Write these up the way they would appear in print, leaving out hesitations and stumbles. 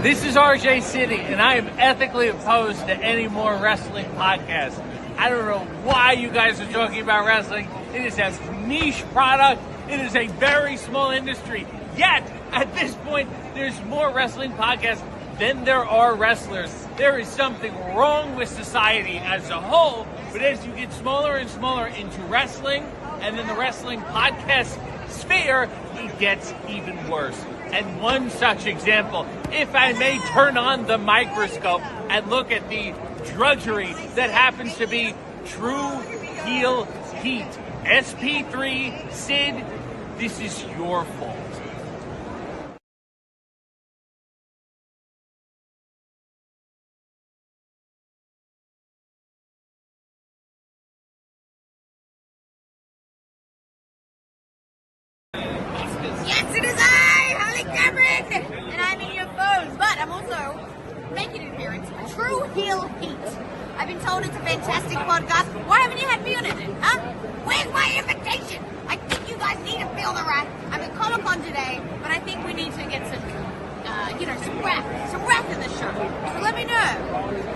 This is RJ City, and I am ethically opposed to any more wrestling podcasts. I don't know why you guys are talking about wrestling. It is a niche product. It is a very small industry. Yet, at this point, there's more wrestling podcasts than there are wrestlers. There is something wrong with society as a whole, but as you get smaller and smaller into wrestling, and then the wrestling podcast sphere, it gets even worse. And one such example, if I may turn on the microscope and look at the drudgery that happens to be True Heel Heat. SP3, Sid, this is your fault. Yes, it is I, Holly Cameron, and I'm in your phones, but I'm also making an appearance for True Heel Heat. I've been told it's a fantastic podcast. Why haven't you had me on it, huh? Where's my invitation? I think you guys need to feel the right. I'm at Comic-Con today, but I think we need to get some, some wrath in the show. So let me know.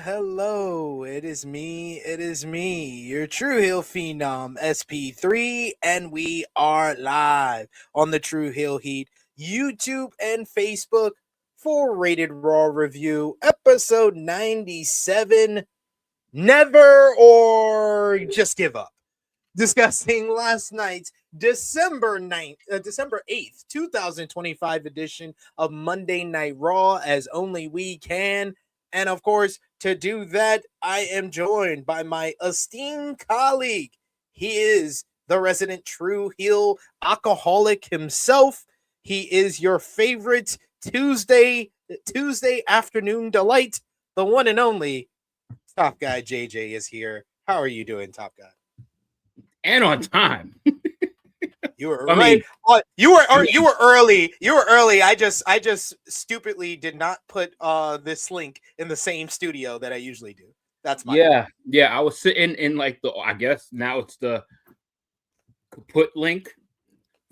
Hello. It is me, your True Heel Phenom, SP3, and we are live on the True Heel Heat YouTube and Facebook for Rated Raw Review, episode 97, Never or Just Give Up. Discussing last night's December 8th, 2025 edition of Monday Night Raw as only we can. And of course, to do that, I am joined by my esteemed colleague. He is the resident True Heel alcoholic himself. He is your favorite Tuesday afternoon delight. The one and only Top Guy JJ is here. How are you doing, Top Guy? And on time. You were right. You were early. You were early. I just stupidly did not put this link in the same studio that I usually do. That's my yeah. I was sitting in like I guess now it's the kaput link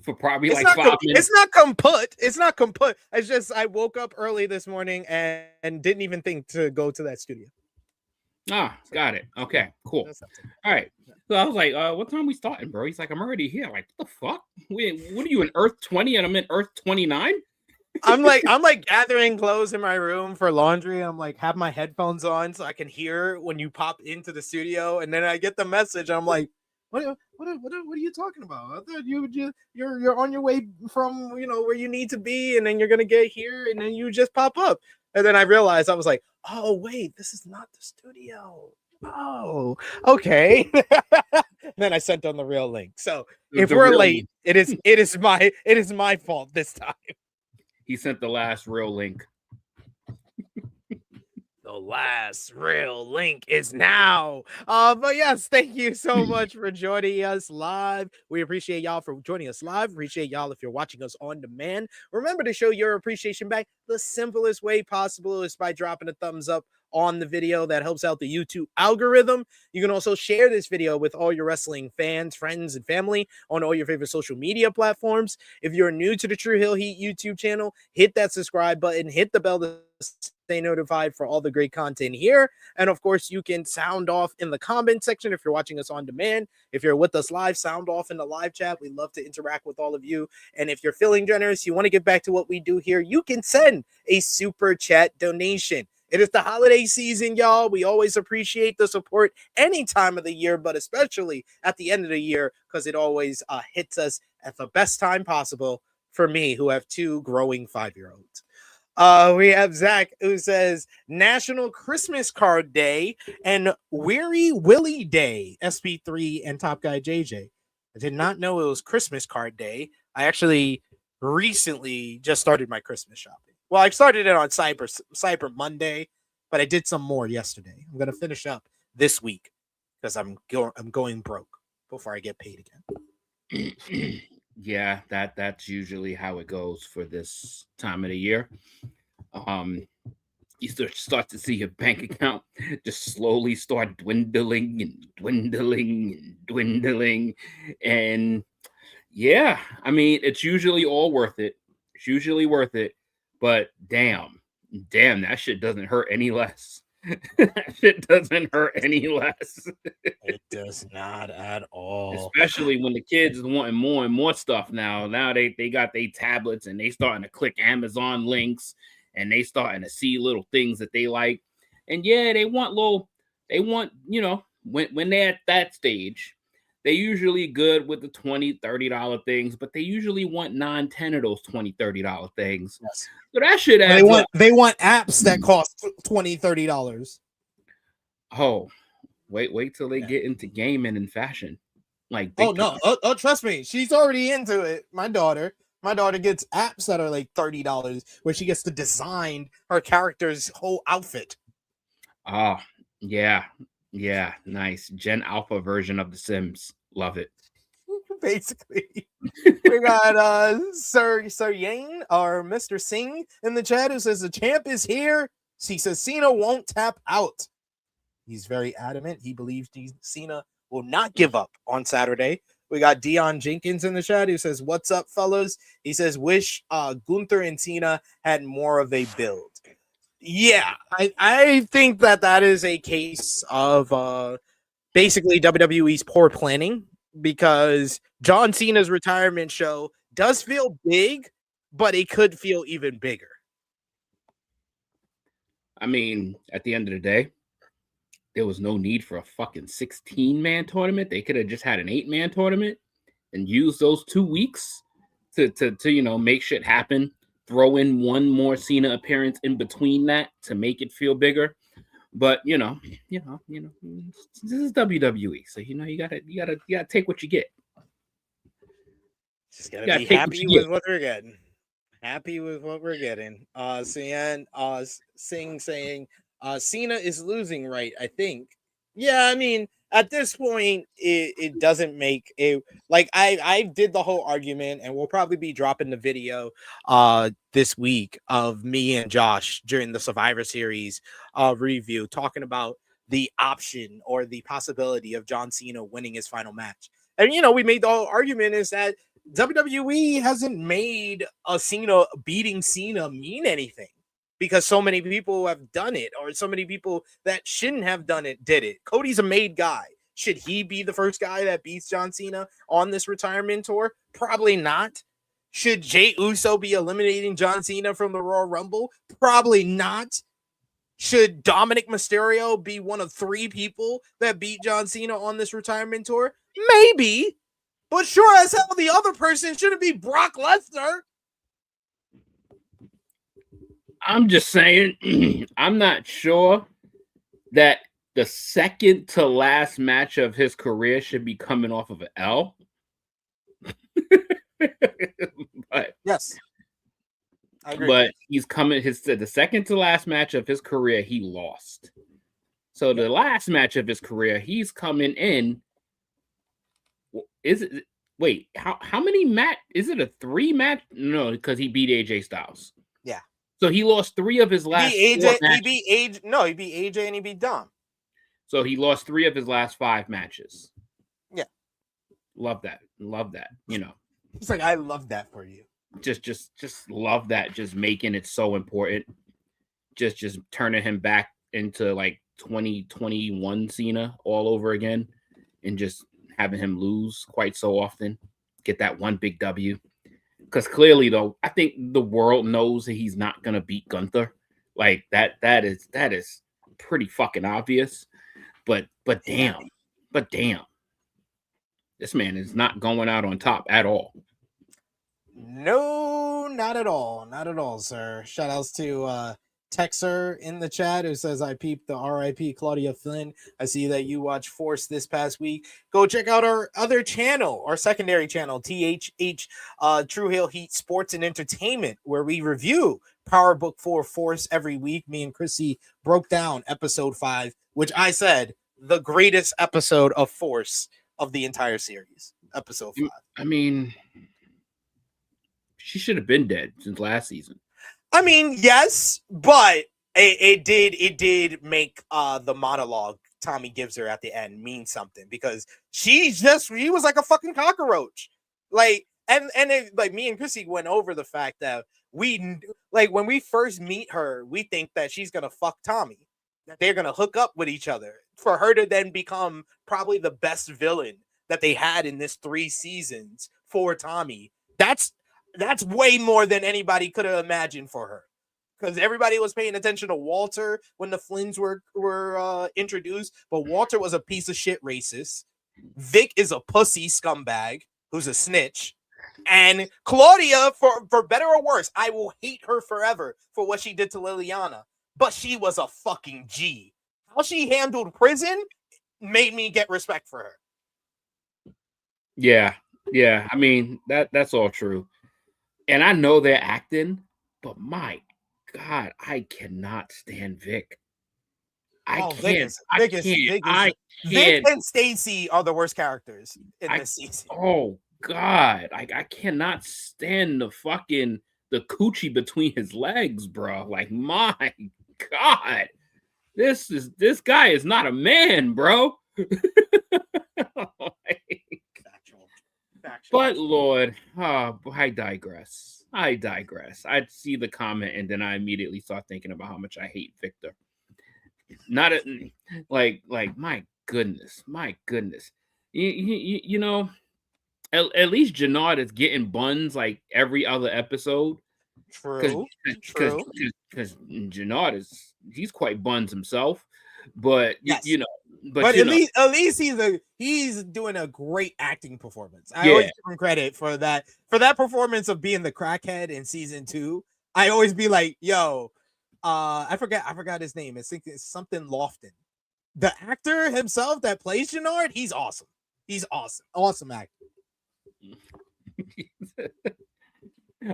for probably It's like not 5 minutes. it's not kaput. It's not kaput. It's just I woke up early this morning and didn't even think to go to that studio. Ah, got it. Okay, cool. That's not it. All right. So I was like, what time we starting, bro? He's like, I'm already here. Like, what the fuck? What are you in Earth 20 and I'm in Earth 29? I'm like gathering clothes in my room for laundry. I'm like have my headphones on so I can hear when you pop into the studio, and then I get the message. I'm like, what are you talking about? I thought you're on your way from where you need to be, and then you're gonna get here, and then you just pop up. And then I realized I was like, oh wait, this is not the studio. Oh, okay. Then I sent on the real link. So if we're late, it is my fault this time. He sent the last real link. The last real link is now. But yes, thank you so much for joining us live. We appreciate y'all for joining us live. Appreciate y'all if you're watching us on demand. Remember to show your appreciation back. The simplest way possible is by dropping a thumbs up on the video. That helps out the YouTube algorithm. You can also share this video with all your wrestling fans, friends, and family on all your favorite social media platforms. If you're new to the True Hill Heat YouTube channel, hit that subscribe button, hit the bell to stay notified for all the great content here. And of course, you can sound off in the comment section if you're watching us on demand. If you're with us live, sound off in the live chat. We love to interact with all of you. And if you're feeling generous, you want to get back to what we do here, you can send a super chat donation. It is the holiday season, y'all. We always appreciate the support any time of the year, but especially at the end of the year, because it always hits us at the best time possible for me, who have 2 growing 5-year-olds. We have Zach, who says National Christmas Card Day and Weary Willie Day, SP3 and Top Guy JJ. I did not know it was Christmas Card Day. I actually recently just started my Christmas shopping. Well, I started it on Cyber Monday, but I did some more yesterday. I'm gonna finish up this week because I'm going broke before I get paid again. Yeah, that's usually how it goes for this time of the year. You start to see your bank account just slowly start dwindling and dwindling and dwindling. And yeah, I mean, it's usually all worth it. It's usually worth it. But damn, that shit doesn't hurt any less. That shit doesn't hurt any less. It does not at all. Especially when the kids wanting more and more stuff now. Now they got their tablets and they starting to click Amazon links and they starting to see little things that they like. And yeah, they want, when they're at that stage, they usually good with the $20, $30 things, but they usually want 9, 10 of those $20, $30 things. Yes. So that shit they want apps that cost $20, $30. Oh, wait till they get into gaming and fashion. Like, oh, trust me, she's already into it. My daughter gets apps that are like $30 where she gets to design her character's whole outfit. Yeah, nice. Gen Alpha version of The Sims. Love it. Basically, we got Sir Yang or Mr. Singh in the chat who says the champ is here. He says Cena won't tap out. He's very adamant. He believes Cena will not give up on Saturday. We got Dion Jenkins in the chat who says, "What's up, fellas?" He says, "Wish Gunther and Cena had more of a build." Yeah, I think that is a case of basically WWE's poor planning, because John Cena's retirement show does feel big, but it could feel even bigger. I mean, at the end of the day, there was no need for a fucking 16-man tournament. They could have just had an 8-man tournament and used those 2 weeks to make shit happen. Throw in one more Cena appearance in between that to make it feel bigger. But this is WWE, so you gotta take what you get. Just gotta be happy with what we're getting. Happy with what we're getting. Singh saying Cena is losing, right? I think. Yeah, I mean, at this point, it doesn't make a I did the whole argument, and we'll probably be dropping the video this week of me and Josh during the Survivor Series review, talking about the option or the possibility of John Cena winning his final match. And we made the whole argument is that WWE hasn't made a Cena beating Cena mean anything because so many people have done it, or so many people that shouldn't have done it did it. Cody's a made guy. Should he be the first guy that beats John Cena on this retirement tour? Probably not. Should Jey Uso be eliminating John Cena from the Royal Rumble? Probably not. Should Dominic Mysterio be one of 3 people that beat John Cena on this retirement tour? Maybe. But sure as hell, the other person shouldn't be Brock Lesnar. I'm just saying, I'm not sure that the second to last match of his career should be coming off of an L. But yes, I agree. But he's coming. The second to last match of his career, he lost. So the last match of his career, he's coming in. Is it? Wait, how many match? Is it a 3 match? No, because he beat AJ Styles. Yeah. So he lost 3 of his last. He beat AJ. No, he beat AJ and he beat Dom. So he lost 3 of his last 5 matches. Yeah. Love that. Love that. You know. It's like, I love that for you. Just love that. Just making it so important. Just turning him back into like 2021 Cena all over again, and just having him lose quite so often. Get that one big W. Because clearly, though, I think the world knows that he's not gonna beat Gunther. Like that is pretty fucking obvious. But damn. This man is not going out on top at all. No, not at all. Not at all, sir. Shout outs to Texer in the chat who says, I peeped the RIP Claudia Flynn. I see that you watched Force this past week. Go check out our other channel, our secondary channel, THH True Hill Heat Sports and Entertainment, where we review Power Book 4 Force every week. Me and Chrissy broke down episode 5, which I said the greatest episode of Force of the entire series. Episode 5. I mean, she should have been dead since last season. I mean, yes, but it did make the monologue Tommy gives her at the end mean something, because he was like a fucking cockroach. Like, and like me and Chrissy went over the fact that when we first meet her, we think that she's gonna fuck Tommy, that they're gonna hook up with each other, for her to then become probably the best villain that they had in this 3 seasons for Tommy. That's way more than anybody could have imagined for her, because everybody was paying attention to Walter when the Flynns were introduced, but Walter was a piece of shit racist. Vic is a pussy scumbag who's a snitch, and Claudia, for better or worse, I will hate her forever for what she did to Liliana, but she was a fucking G. How she handled prison made me get respect for her. Yeah. I mean, that's all true. And I know they're acting, but my God, I cannot stand Vic. Vic and Stacy are the worst characters in this season. Oh God, I cannot stand the coochie between his legs, bro. Like, my God, this guy is not a man, bro. But Lord, I digress. I see the comment and then I immediately start thinking about how much I hate Victor. Like my goodness. You know, at least Jannard is getting buns like every other episode. True. Because Jannard he's quite buns himself, but yes. you know. But at least he's doing a great acting performance. I always give him credit for that performance of being the crackhead in season 2. I always be like, yo, I forgot his name. I think it's something Lofton. The actor himself that plays Jannard, he's awesome. He's awesome. Awesome actor.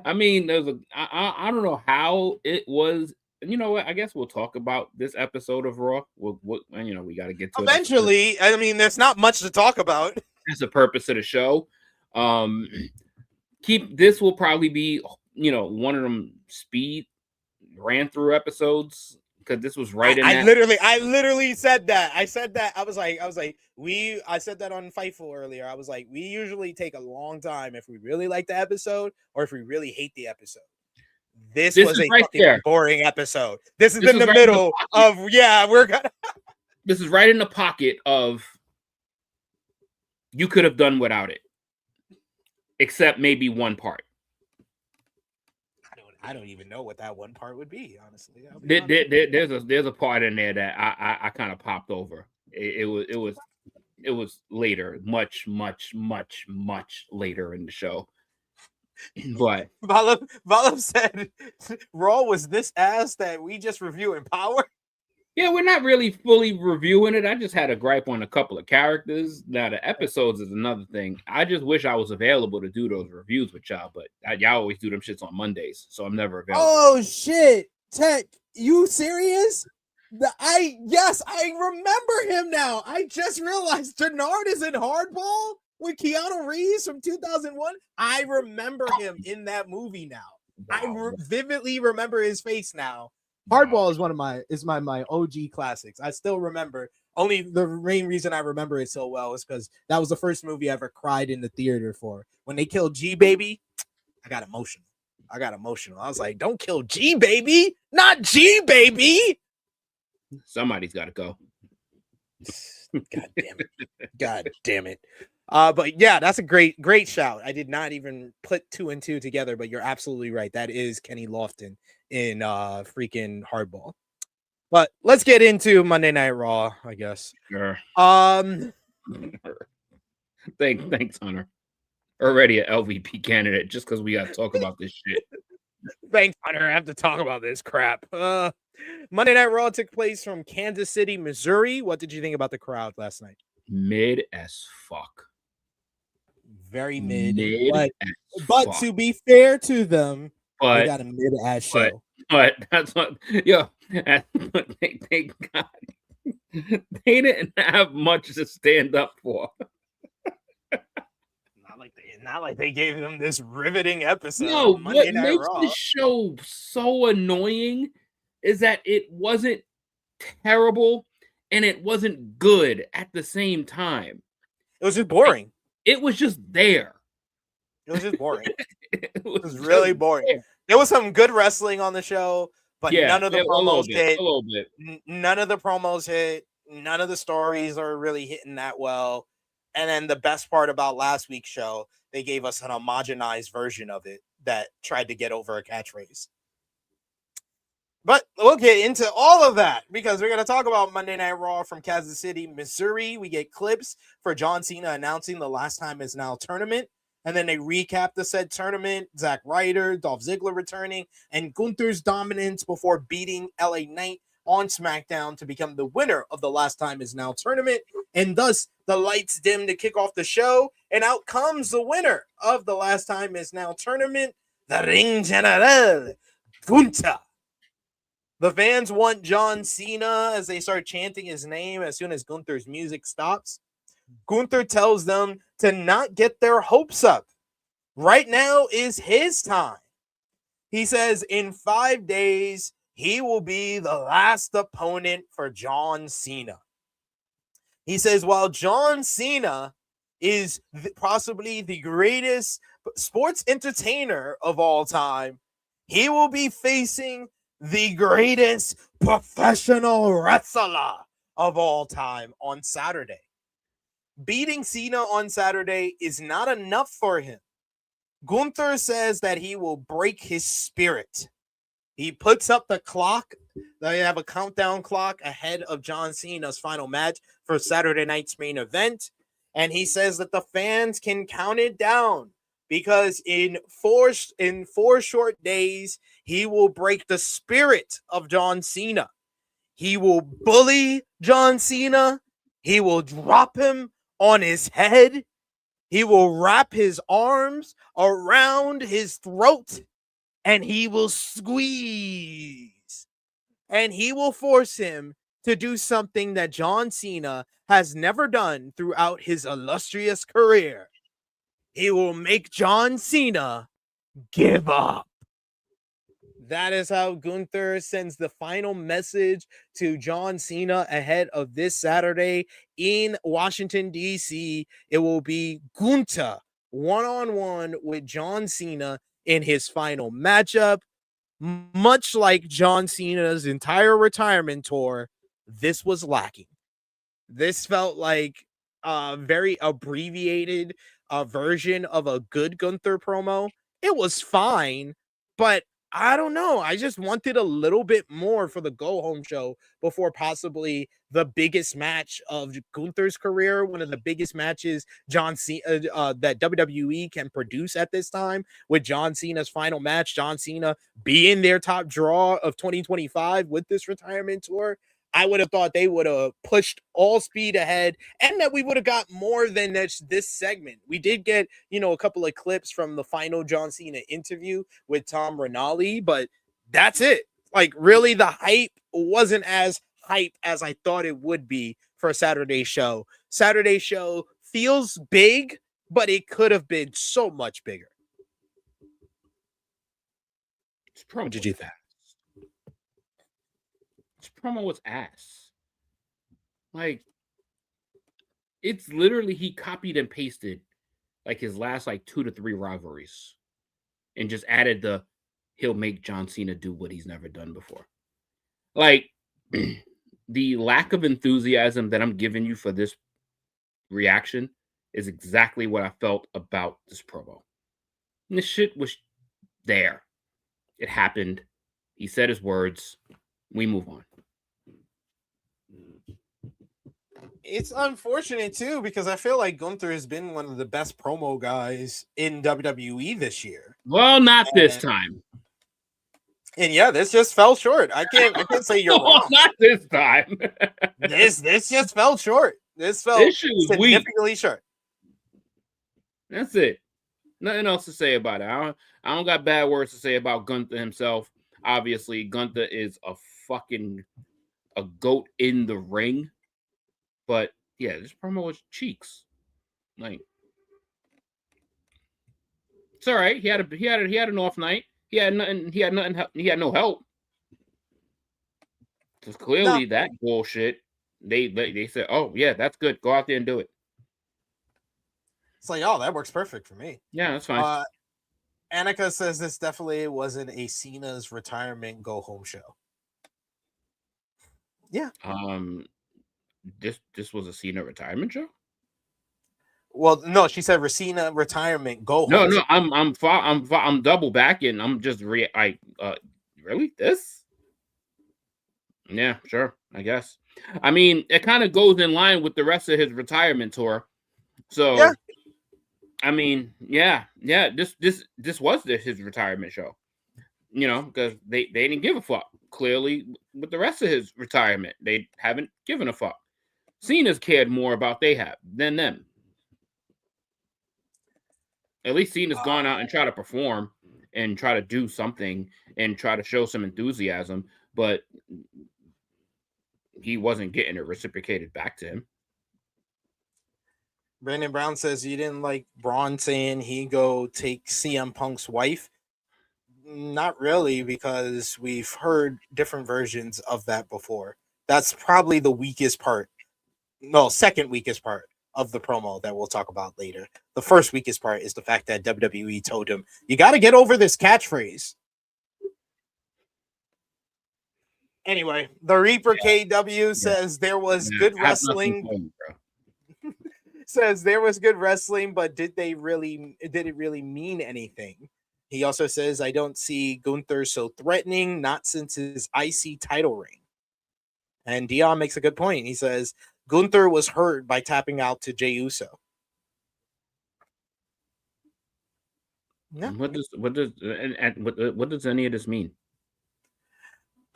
I mean, I don't know how it was. You know what? I guess we'll talk about this episode of Raw. We got to get to eventually. It. I mean, there's not much to talk about. That's the purpose of the show. This will probably be, one of them speed ran through episodes, because this was right in I that. literally said that. I said that. I said that on Fightful earlier. I was like, we usually take a long time if we really like the episode or if we really hate the episode. This was is a right fucking there. boring episode. This is This in is the right in the middle of we're gonna. This is right in the pocket of you could have done without it, except maybe one part. I don't even know what that one part would be. Honestly, There's a part in there that I kind of popped over. It was later, much later in the show. But Vala said Raw was this ass that we just review in Power. yeah, we're not really fully reviewing it. I just had a gripe on a couple of characters. Now the episodes is another thing. I just wish I was available to do those reviews with y'all, but y'all always do them shits on Mondays, so I'm never available. Oh shit, Tech, you serious? I remember him now. I just realized Jannard is in Hardball with Keanu Reeves from 2001. I remember him in that movie now. Wow. I vividly remember his face now. Hardball is one of my OG classics. I still remember. Only the main reason I remember it so well is because that was the first movie I ever cried in the theater for. When they killed G Baby, I got emotional. I was like, don't kill G Baby, not G Baby. Somebody's got to go. God damn it. But yeah, that's a great shout. I did not even put 2 and 2 together, but you're absolutely right. That is Kenny Lofton in freaking Hardball. But let's get into Monday Night Raw, I guess. Sure. Thanks, Hunter. Already an LVP candidate just because we got to talk about this shit. Thanks, Hunter. I have to talk about this crap. Monday Night Raw took place from Kansas City, Missouri. What did you think about the crowd last night? Mid as fuck. Very mid. But to be fair to them, they got a mid-ass show. But that's what, they didn't have much to stand up for. Not like they gave them this riveting episode. No, Monday what Night makes Raw. the show so annoying is that it wasn't terrible and it wasn't good at the same time. It was just boring. It was just there. It was just boring. It was really boring. There was some good wrestling on the show, but none of the promos hit. A little bit. None of the promos hit. None of the stories are really hitting that well. And then the best part about last week's show, they gave us an homogenized version of it that tried to get over a catchphrase. But we'll get into all of that because we're going to talk about Monday Night Raw from Kansas City, Missouri. We get clips for John Cena announcing the Last Time Is Now tournament. And then they recap the said tournament, Zack Ryder, Dolph Ziggler returning, and Gunther's dominance before beating LA Knight on SmackDown to become the winner of the Last Time Is Now tournament. And thus, the lights dim to kick off the show, and out comes the winner of the Last Time Is Now tournament, the Ring General, Gunther. The fans want John Cena as they start chanting his name as soon as Gunther's music stops. Gunther tells them to not get their hopes up. Right now is his time. He says in 5 days, he will be the last opponent for John Cena. He says while John Cena is possibly the greatest sports entertainer of all time, he will be facing the greatest professional wrestler of all time on Saturday. Beating Cena on Saturday is not enough for him. Gunther says that he will break his spirit. He puts up the clock. They have a countdown clock ahead of John Cena's final match for Saturday night's main event. And he says that the fans can count it down because in four short days, he will break the spirit of John Cena. He will bully John Cena. He will drop him on his head. He will wrap his arms around his throat and he will squeeze. And he will force him to do something that John Cena has never done throughout his illustrious career. He will make John Cena give up. That is how Gunther sends the final message to John Cena ahead of this Saturday in Washington, D.C. It will be Gunther one-on-one with John Cena in his final matchup. Much like John Cena's entire retirement tour, this was lacking. This felt like a very abbreviated version of a good Gunther promo. It was fine, but I don't know. I just wanted a little bit more for the go home show before possibly the biggest match of Gunther's career, one of the biggest matches John Cena that WWE can produce at this time, with John Cena's final match, John Cena being their top draw of 2025 with this retirement tour. I would have thought they would have pushed all speed ahead and that we would have got more than this segment. We did get, a couple of clips from the final John Cena interview with Tom Rinaldi, but that's it. Like, really, the hype wasn't as hype as I thought it would be for a Saturday show. Saturday show feels big, but it could have been so much bigger. What did you think? This promo was ass. Like, it's literally, he copied and pasted like his last 2 to 3 rivalries and just added he'll make John Cena do what he's never done before. Like, the lack of enthusiasm that I'm giving you for this reaction is exactly what I felt about this promo. And this shit was there. It happened. He said his words. We move on. It's unfortunate too, because I feel like Gunther has been one of the best promo guys in WWE this year. Well, not this time. And yeah, this just fell short. I can't say you're wrong. Not this time. This just fell short. This fell significantly short. That's it. Nothing else to say about it. I don't got bad words to say about Gunther himself. Obviously, Gunther is a goat in the ring. But yeah, this promo was cheeks. Like, it's all right. He had an off night. He had no help. Because clearly that bullshit. They said, oh yeah, that's good. Go out there and do it. It's like, oh, that works perfect for me. Yeah, that's fine. Annika says this definitely wasn't a Cena's retirement go home show. Yeah. This was a Cena retirement show. Well, no, she said Cena retirement go home. No, I'm double backing. I'm just really this. Yeah, sure, I guess. I mean, it kind of goes in line with the rest of his retirement tour. So, yeah. I mean, yeah. This was his retirement show. Because they didn't give a fuck. Clearly, with the rest of his retirement, they haven't given a fuck. Cena's cared more about than them. At least Cena's gone out and try to perform and try to do something and try to show some enthusiasm, but he wasn't getting it reciprocated back to him. Brandon Brown says you didn't like Bron saying he go take CM Punk's wife. Not really, because we've heard different versions of that before. That's probably the weakest part. No, second weakest part of the promo that we'll talk about later. The first weakest part is the fact that WWE told him, you got to get over this catchphrase. Anyway, the Reaper KW says there was good wrestling. Says there was good wrestling, but did it really mean anything? He also says, I don't see Gunther so threatening, not since his IC title reign. And Dion makes a good point. He says, Gunther was hurt by tapping out to Jey Uso. Yeah. What does any of this mean?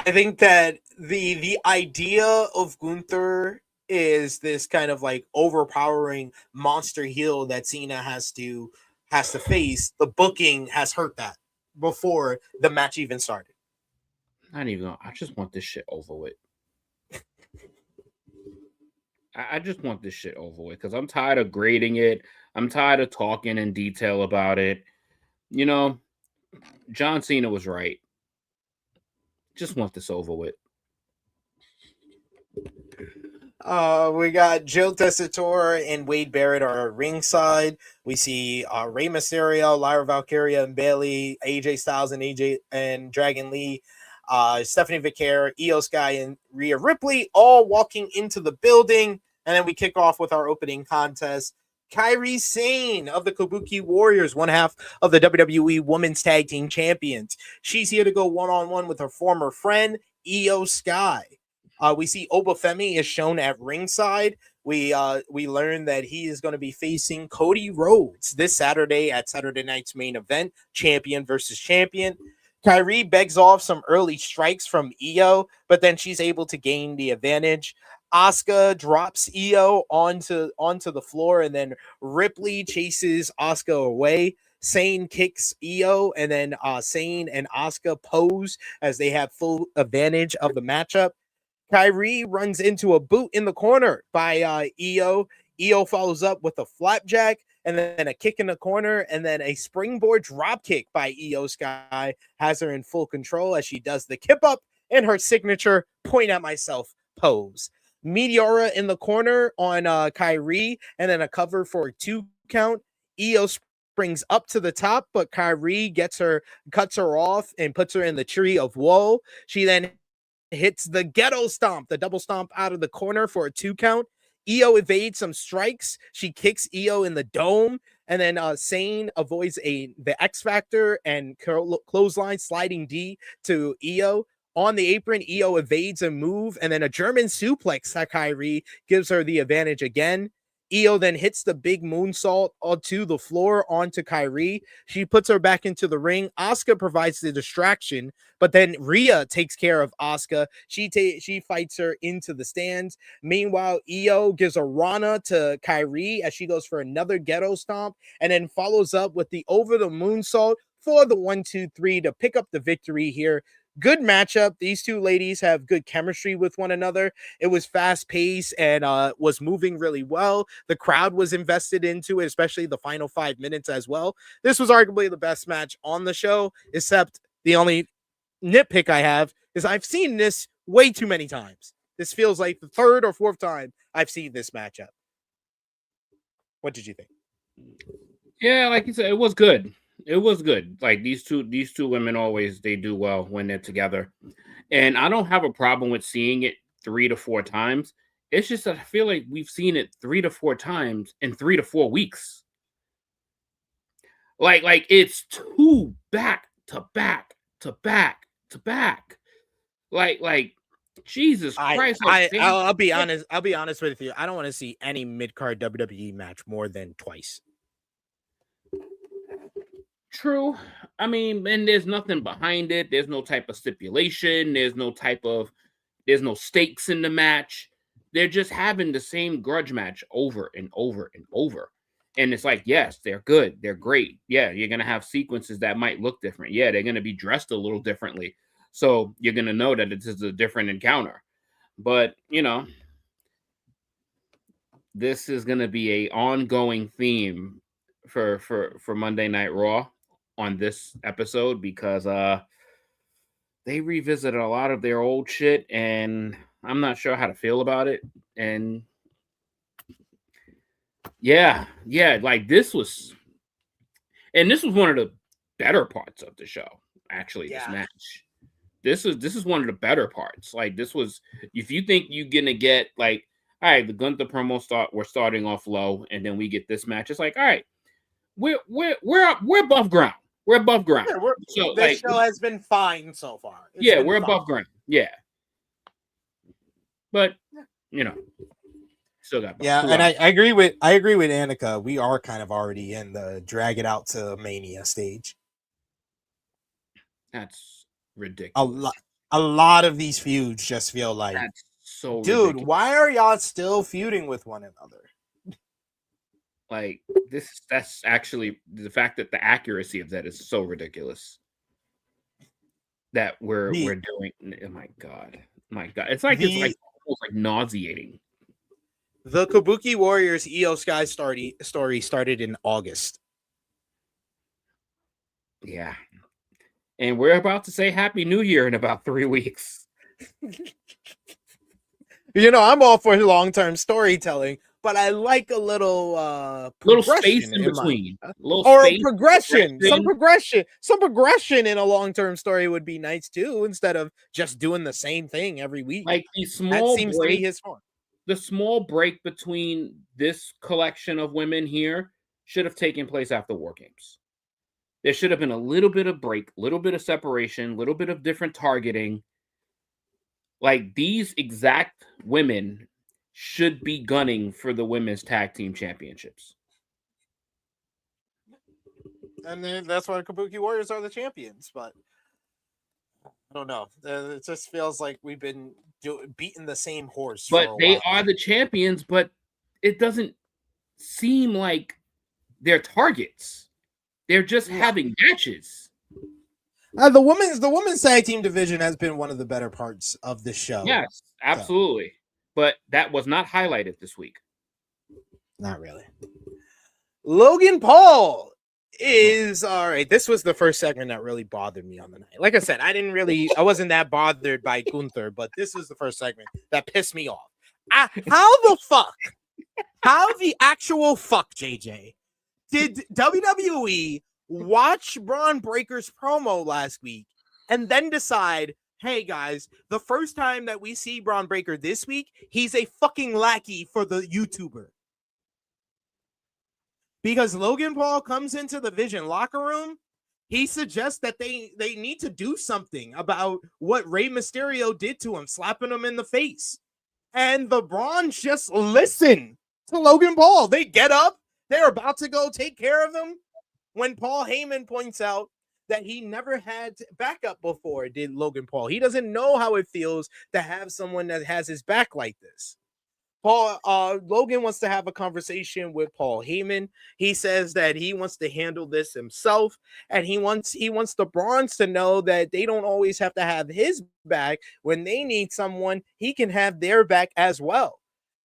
I think that the idea of Gunther is this kind of like overpowering monster heel that Cena has to face. The booking has hurt that before the match even started. I just want this shit over with. I just want this shit over with because I'm tired of grading it. I'm tired of talking in detail about it. John Cena was right. Just want this over with. We got Jill Tessitore and Wade Barrett are ringside. We see Rey Mysterio, Lyra Valkyria, and Bailey, AJ Styles and Dragon Lee, Stephanie Vicaire, Io Sky, and Rhea Ripley all walking into the building. And then we kick off with our opening contest. Kairi Sane of the Kabuki Warriors, one half of the WWE Women's Tag Team Champions. She's here to go one-on-one with her former friend, Io Sky. We see Obafemi is shown at ringside. We learn that he is going to be facing Cody Rhodes this Saturday at Saturday night's main event, champion versus champion. Kairi begs off some early strikes from Io, but then she's able to gain the advantage. Asuka drops Io onto the floor, and then Ripley chases Asuka away. Sane kicks Io, and then Sane and Asuka pose as they have full advantage of the matchup. Kairi runs into a boot in the corner by Io. Io follows up with a flapjack and then a kick in the corner, and then a springboard drop kick by Io Sky has her in full control as she does the kip up and her signature point at myself pose. Meteora in the corner on Kairi, and then a cover for a 2 count. Io springs up to the top, but Kairi cuts her off and puts her in the tree of woe. She then hits the ghetto stomp, the double stomp out of the corner for a 2 count. Io evades some strikes. She kicks Io in the dome, and then Sane avoids the X Factor and clothesline sliding D to Io. On the apron, Io evades a move, and then a German suplex to Kairi gives her the advantage again. Io then hits the big moonsault onto the floor onto Kairi. She puts her back into the ring. Asuka provides the distraction, but then Rhea takes care of Asuka. She fights her into the stands. Meanwhile, Io gives a Rana to Kairi as she goes for another ghetto stomp, and then follows up with the over the moonsault for the 1-2-3 to pick up the victory here. Good matchup. These two ladies have good chemistry with one another. It was fast paced and was moving really well. The crowd was invested into it, especially the final 5 minutes as well. This was arguably the best match on the show, except the only nitpick I have is I've seen this way too many times. This feels like the 3rd or 4th time I've seen this matchup. What did you think? Yeah, like you said, it was good. It was good. Like these two women always, they do well when they're together. And I don't have a problem with seeing it 3 to 4 times. It's just that I feel like we've seen it 3 to 4 times in 3 to 4 weeks. Like it's 2 back to back to back to back. Like Jesus Christ. I'll be honest. I'll be honest with you. I don't want to see any mid-card WWE match more than twice. True. I mean, and there's nothing behind it. There's no type of stipulation. There's no stakes in the match. They're just having the same grudge match over and over and over. And it's like, yes, they're good. They're great. Yeah, you're going to have sequences that might look different. Yeah, they're going to be dressed a little differently. So you're going to know that it is a different encounter. But, this is going to be an ongoing theme for Monday Night Raw on this episode, because they revisited a lot of their old shit, and I'm not sure how to feel about it. And yeah, like this was one of the better parts of the show, actually. This match, this is one of the better parts. Like, this was, if you think you're gonna get like, all right, the Gunther promo we're starting off low, and then we get this match, it's like, all right, we're above ground. We're above ground. Yeah, this show has been fine so far. We're above ground. Yeah. But, still got and I agree with Annika. We are kind of already in the drag it out to Mania stage. That's ridiculous. A lot of these feuds just feel like, that's so dude, ridiculous. Why are y'all still feuding with one another? Like, that's actually the fact that the accuracy of that is so ridiculous that we're doing. Oh my god. It's like almost like nauseating. The Kabuki Warriors Io Sky story started in August. Yeah. And we're about to say Happy New Year in about 3 weeks. You know, I'm all for long-term storytelling, but I like a little space progression in between. Progression. Some progression in a long-term story would be nice too, instead of just doing the same thing every week. Like the That small seems to be break, his form. the small break between this collection of women here should have taken place after War Games. There should have been a little bit of break, little bit of separation, little bit of different targeting. Like, these exact women should be gunning for the women's tag team championships. And then that's why the Kabuki Warriors are the champions, but I don't know. It just feels like we've been beating the same horse. But they while. are the champions, but it doesn't seem like they're targets. They're just having matches. The women's tag team division has been one of the better parts of the show. Yes, absolutely. So. But that was not highlighted this week. Not really. Logan Paul is all right. This was the first segment that really bothered me on the night. Like I said, I wasn't that bothered by Gunther, but this was the first segment that pissed me off. How the actual fuck, JJ, did WWE watch Bron Breaker's promo last week and then decide, hey guys, the first time that we see Bron Breaker this week, he's a fucking lackey for the YouTuber? Because Logan Paul comes into the Vision locker room, he suggests that they need to do something about what Rey Mysterio did to him, slapping him in the face. And the Brons just listen to Logan Paul. They get up. They're about to go take care of him when Paul Heyman points out that he never had backup before, did Logan Paul. He doesn't know how it feels to have someone that has his back like this. Logan wants to have a conversation with Paul Heyman. He says that he wants to handle this himself, and he wants the Brons to know that they don't always have to have his back. When they need someone, he can have their back as well.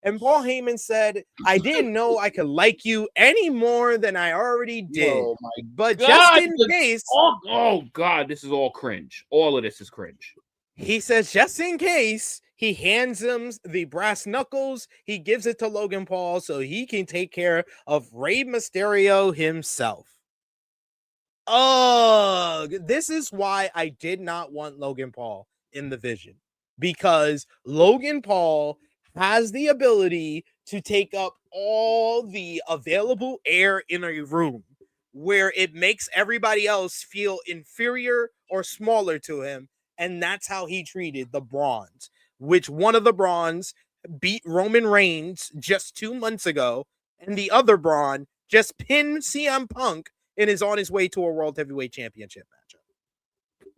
And Paul Heyman said, I didn't know I could like you any more than I already did. Oh my but God, just in case. Oh God, this is all cringe. All of this is cringe. He says, just in case, he hands him the brass knuckles. He gives it to Logan Paul so he can take care of Rey Mysterio himself. This is why I did not want Logan Paul in the Vision. Because Logan Paul has the ability to take up all the available air in a room where it makes everybody else feel inferior or smaller to him. And that's how he treated the Brons, which one of the Brons beat Roman Reigns just 2 months ago, and the other Bron just pinned CM Punk and is on his way to a World Heavyweight Championship matchup.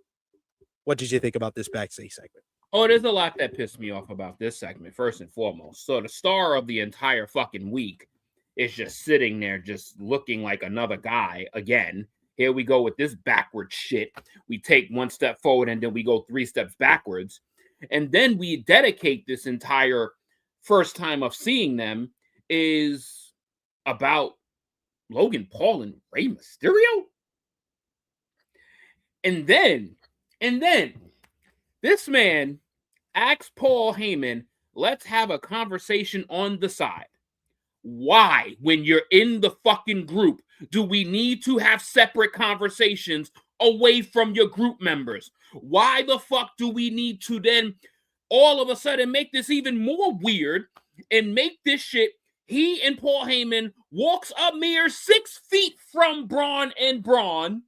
What did you think about this backstage segment? Oh, there's a lot that pissed me off about this segment, first and foremost. So the star of the entire fucking week is just sitting there just looking like another guy again. Here we go with this backward shit. We take 1 step forward and then we go 3 steps backwards. And then we dedicate this entire first time of seeing them is about Logan Paul and Rey Mysterio. And then this man asks Paul Heyman, let's have a conversation on the side. Why, when you're in the fucking group, do we need to have separate conversations away from your group members? Why the fuck do we need to then all of a sudden make this even more weird and make this shit? He and Paul Heyman walks a mere 6 feet from Bron and Bron.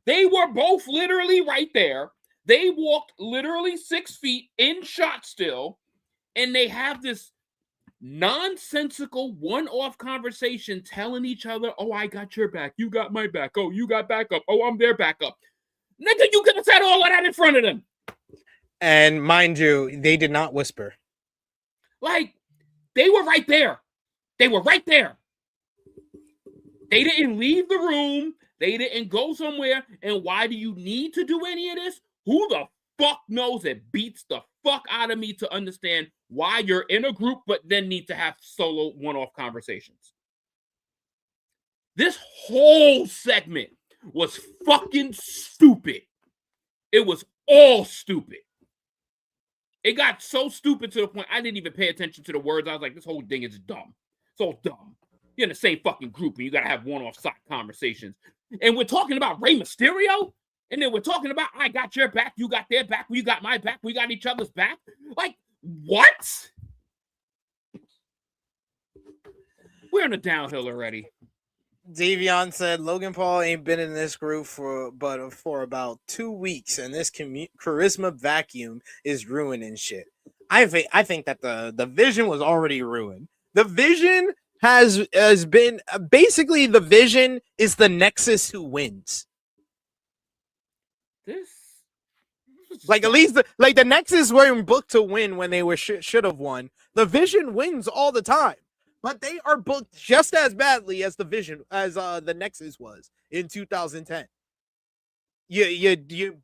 They were both literally right there. They walked literally 6 feet in shot still, and they have this nonsensical one-off conversation telling each other, oh, I got your back, you got my back, oh, you got backup, oh, I'm their backup. Nigga, you could have said all of that in front of them. And mind you, they did not whisper. Like, they were right there. They were right there. They didn't leave the room. They didn't go somewhere. And why do you need to do any of this? Who the fuck knows? It beats the fuck out of me to understand why you're in a group but then need to have solo one-off conversations. This whole segment was fucking stupid. It was all stupid. It got so stupid to the point I didn't even pay attention to the words. I was like, this whole thing is dumb. It's all dumb. You're in the same fucking group and you got to have one-off side conversations. And we're talking about Rey Mysterio? And then we're talking about, I got your back, you got their back, you got my back, we got each other's back? Like, what? We're in the downhill already. Davion said Logan Paul ain't been in this group for about 2 weeks, and this charisma vacuum is ruining shit. I think that the vision was already ruined. The vision has been basically, the vision is the Nexus who wins. Like, at least the Nexus weren't booked to win when they were should have won. The Vision wins all the time, but they are booked just as badly as the Vision as the Nexus was in 2010. You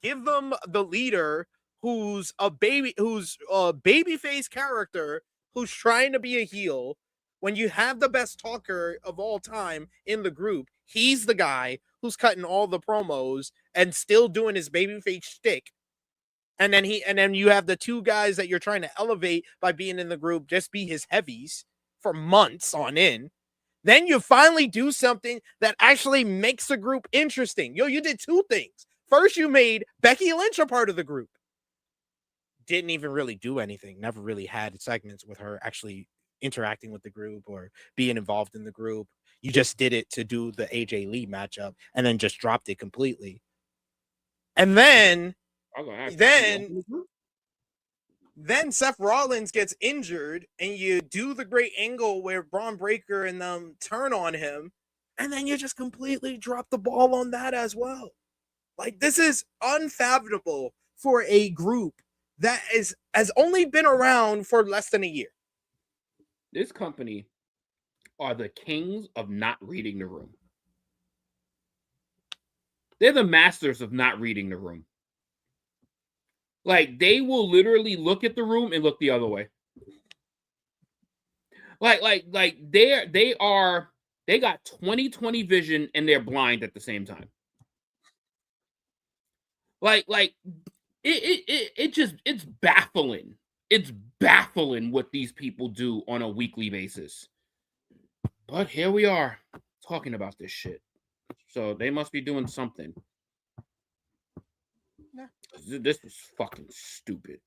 give them the leader who's a babyface character who's trying to be a heel. When you have the best talker of all time in the group, he's the guy who's cutting all the promos and still doing his babyface shtick. And then you have the two guys that you're trying to elevate by being in the group just be his heavies for months on end. Then you finally do something that actually makes the group interesting. You did two things. First, you made Becky Lynch a part of the group. Didn't even really do anything. Never really had segments with her actually interacting with the group or being involved in the group. You just did it to do the AJ Lee matchup and then just dropped it completely. And then Seth Rollins gets injured and you do the great angle where Braun Breaker and them turn on him, and then you just completely drop the ball on that as well. Like, this is unfathomable for a group that has only been around for less than a year. This company are the kings of not reading the room. They're the masters of not reading the room. Like, they will literally look at the room and look the other way. Like they got 20/20 vision and they're blind at the same time. It's baffling. It's baffling what these people do on a weekly basis. But here we are talking about this shit. So they must be doing something. This was fucking stupid.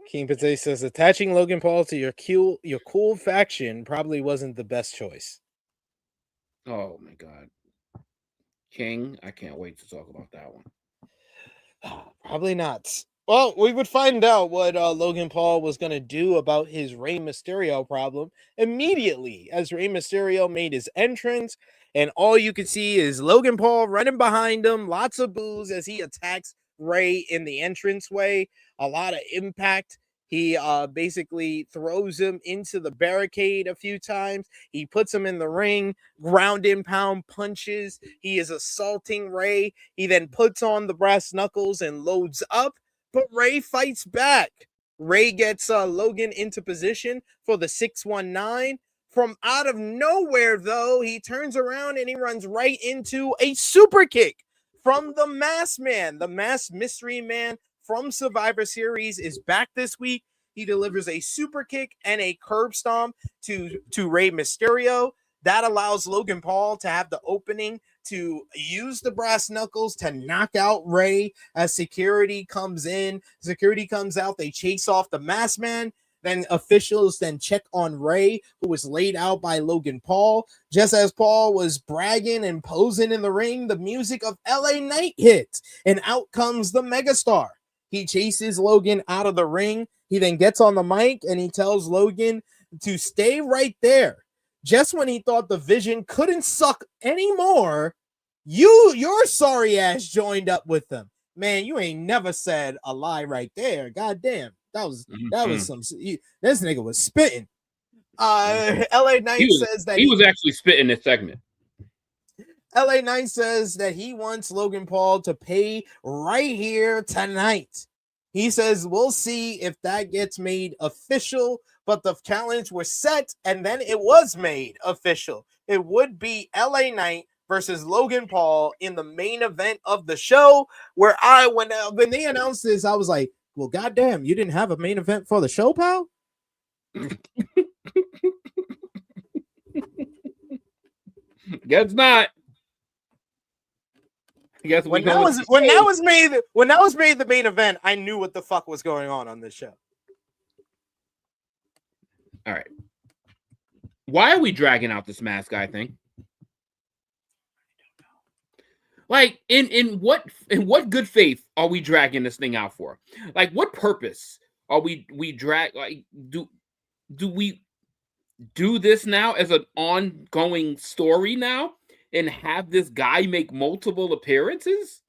King Pate says attaching Logan Paul to your cool faction probably wasn't the best choice. Oh my god. King, I can't wait to talk about that one. Probably not. Well, we would find out what Logan Paul was going to do about his Rey Mysterio problem immediately as Rey Mysterio made his entrance, and all you can see is Logan Paul running behind him, lots of boos as he attacks Rey in the entranceway, a lot of impact. He basically throws him into the barricade a few times. He puts him in the ring, ground and pound punches. He is assaulting Rey. He then puts on the brass knuckles and loads up, but Rey fights back. Rey gets Logan into position for the 619. From out of nowhere, though, he turns around and he runs right into a super kick from the Masked Man. The Masked Mystery Man from Survivor Series is back this week. He delivers a super kick and a curb stomp to Rey Mysterio. That allows Logan Paul to have the opening to use the brass knuckles to knock out Rey as security comes in. Security comes out. They chase off the Masked Man. Then officials then check on Rey, who was laid out by Logan Paul. Just as Paul was bragging and posing in the ring, the music of LA Knight hits, and out comes the megastar. He chases Logan out of the ring. He then gets on the mic and he tells Logan to stay right there. Just when he thought the Vision couldn't suck anymore, your sorry ass joined up with them. Man, you ain't never said a lie right there. God damn. That was some. This nigga was spitting. LA Knight says that he was actually spitting this segment. LA Knight says that he wants Logan Paul to pay right here tonight. He says we'll see if that gets made official, but the challenge was set and then it was made official. It would be LA Knight versus Logan Paul in the main event of the show. Where when they announced this, I was like, well, goddamn, you didn't have a main event for the show, pal? Guess not. Guess when that was made the main event, I knew what the fuck was going on this show. All right. Why are we dragging out this mask guy thing? Like, in what good faith are we dragging this thing out for? Like, what purpose are we drag? Like, do we do this now as an ongoing story now and have this guy make multiple appearances?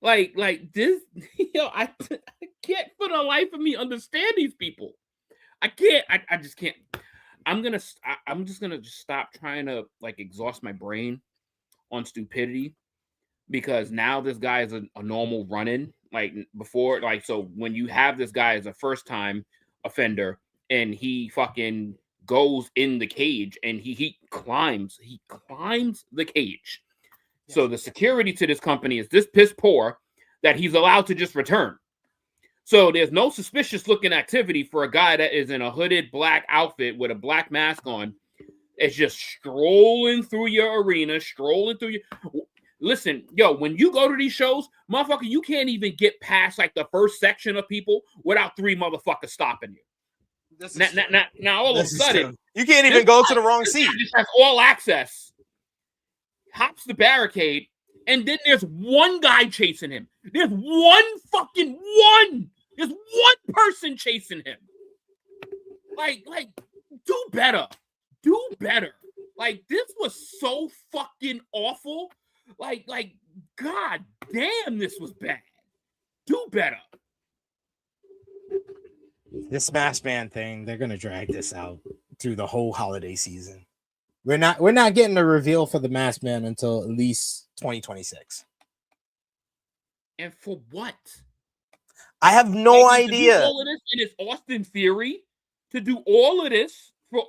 Like this, I can't for the life of me understand these people. I can't. I just can't. I'm just gonna stop trying to like exhaust my brain on stupidity, because now this guy is a normal run-in. Like before, like, so when you have this guy as a first-time offender and he fucking goes in the cage and he climbs the cage. Yeah. So the security to this company is this piss poor that he's allowed to just return. So there's no suspicious looking activity for a guy that is in a hooded black outfit with a black mask on. It's just strolling through your arena, Listen, yo, when you go to these shows, motherfucker, you can't even get past like the first section of people without 3 motherfuckers stopping you. Now all of a sudden, you can't even go to the wrong seat. Just has all access, hops the barricade, and then there's one guy chasing him. There's There's one person chasing him. Like, do better. Do better. Like, this was so fucking awful. Like, god damn, this was bad. Do better. This Masked Man thing, they're gonna drag this out through the whole holiday season. We're not getting a reveal for the Masked Man until at least 2026. And for what? I have no idea. To do all of this, and it's Austin Theory to do all of this for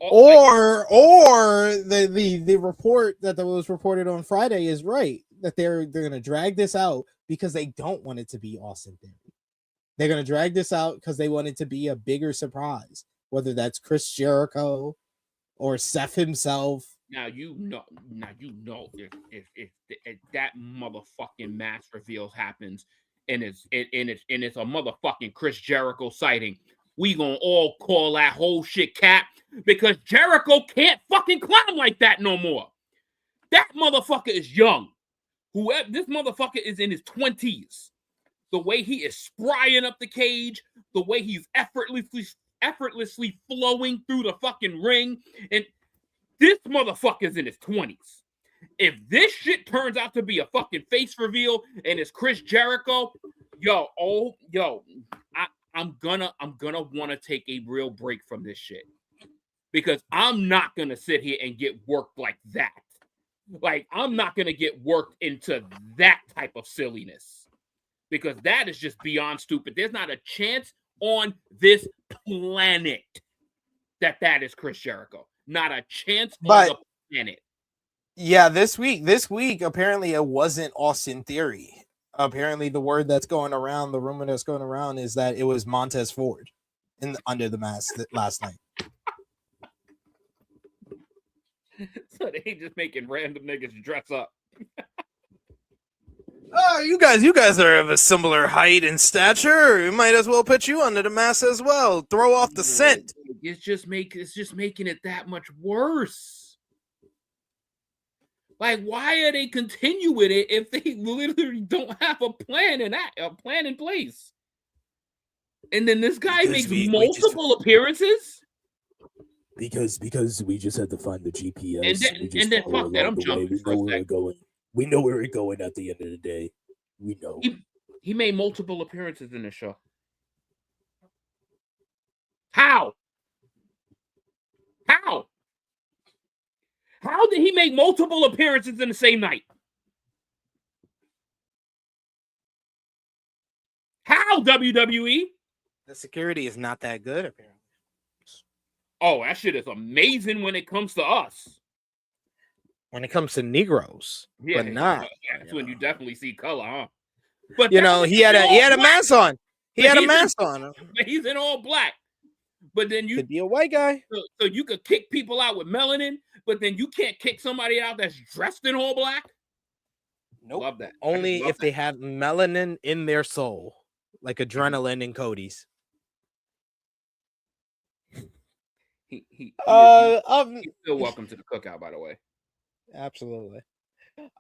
the report that was reported on Friday is right, that they're gonna drag this out because they don't want it to be Austin Theory. They're gonna drag this out because they want it to be a bigger surprise, whether that's Chris Jericho or Seth himself. Now you know if that motherfucking mask reveal happens and it's a motherfucking Chris Jericho sighting, we gonna all call that whole shit cap, because Jericho can't fucking climb like that no more. That motherfucker is young. Whoever this motherfucker is in his 20s. The way he is sprying up the cage, the way he's effortlessly flowing through the fucking ring, and this motherfucker's in his 20s. If this shit turns out to be a fucking face reveal and it's Chris Jericho, I'm gonna want to take a real break from this shit, because I'm not gonna sit here and get worked like that. Like, I'm not gonna get worked into that type of silliness, because that is just beyond stupid. There's not a chance on this planet that is Chris Jericho. Not a chance on the planet. Yeah, this week, apparently it wasn't Austin Theory. Apparently the word that's going around, the rumor that's going around, is that it was Montez Ford under the mask last night. So they ain't just making random niggas dress up. Oh, you guys are of a similar height and stature. We might as well put you under the mask as well. Throw off the scent. It's just making it that much worse. Like, why are they continue with it if they literally don't have a plan in place? And then this guy makes multiple apperances. Because we just had to find the GPS. And then fuck that, I'm jumping for a second. We know where we're going at the end of the day. We know. He made multiple appearances in the show. How? How did he make multiple appearances in the same night? How, WWE? The security is not that good, apparently. Oh, that shit is amazing when it comes to us. when it comes to Negroes, Yeah, but not. that's when you definitely see color, huh? But You know, he had a mask on. He had a mask on. But he's in all black. But then you could be a white guy. So you could kick people out with melanin, but then you can't kick somebody out that's dressed in all black. Nope. Love that. Only if they have melanin in their soul, like adrenaline in Cody's. He's still welcome to the cookout, by the way. Absolutely.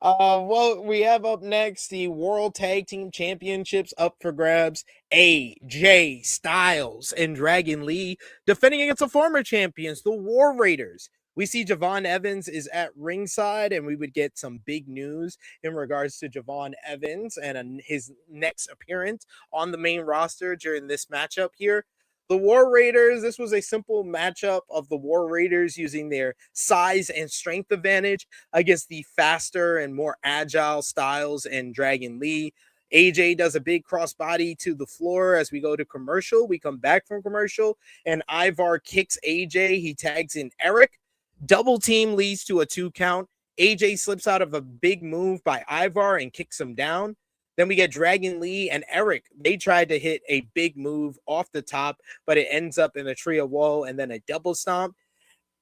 Well, we have up next the World Tag Team Championships up for grabs. AJ Styles and Dragon Lee defending against the former champions, the War Raiders. We see Javon Evans is at ringside, and we would get some big news in regards to Javon Evans and his next appearance on the main roster during this matchup here. The War Raiders, this was a simple matchup of the War Raiders using their size and strength advantage against the faster and more agile Styles and Dragon Lee. AJ does a big crossbody to the floor as we go to commercial. We come back from commercial, and Ivar kicks AJ. He tags in Eric. Double team leads to a 2 count. AJ slips out of a big move by Ivar and kicks him down. Then we get Dragon Lee and Eric. They tried to hit a big move off the top, but it ends up in a trio wall and then a double stomp.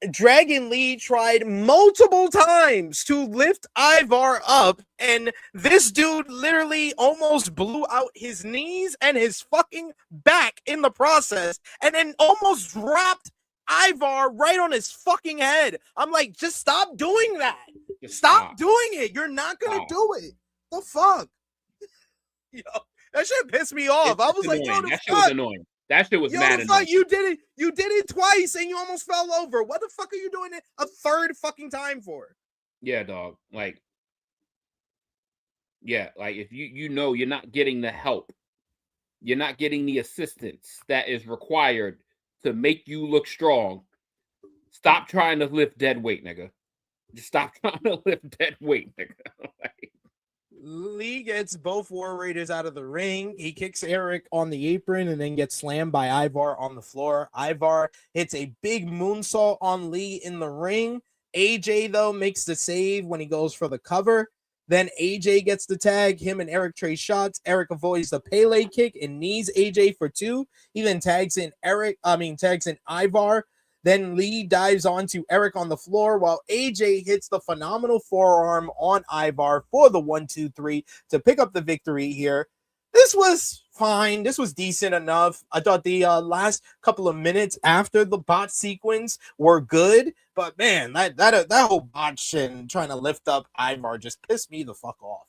Dragon Lee tried multiple times to lift Ivar up, and this dude literally almost blew out his knees and his fucking back in the process, and then almost dropped Ivar right on his fucking head. I'm like, just stop doing that. Stop doing it. You're not going to do it. The fuck? Yo, that shit pissed me off. I was like, yo, that shit was annoying. That shit was mad annoying. You did it twice and you almost fell over. What the fuck are you doing it a third fucking time for? Yeah, dog. Like if you know you're not getting the help, you're not getting the assistance that is required to make you look strong, stop trying to lift dead weight, nigga. Just stop trying to lift dead weight, nigga. Lee gets both War Raiders out of the ring. He kicks Eric on the apron and then gets slammed by Ivar on the floor. Ivar hits a big moonsault on Lee in the ring. AJ, though, makes the save when he goes for the cover. Then AJ gets the tag. Him and Eric trade shots. Eric avoids the Pele kick and knees AJ for 2. He then tags in Ivar. Then Lee dives onto Eric on the floor while AJ hits the phenomenal forearm on Ivar for the 1-2-3 to pick up the victory here. This was fine. This was decent enough. I thought the last couple of minutes after the bot sequence were good, but man, that whole botch and trying to lift up Ivar just pissed me the fuck off.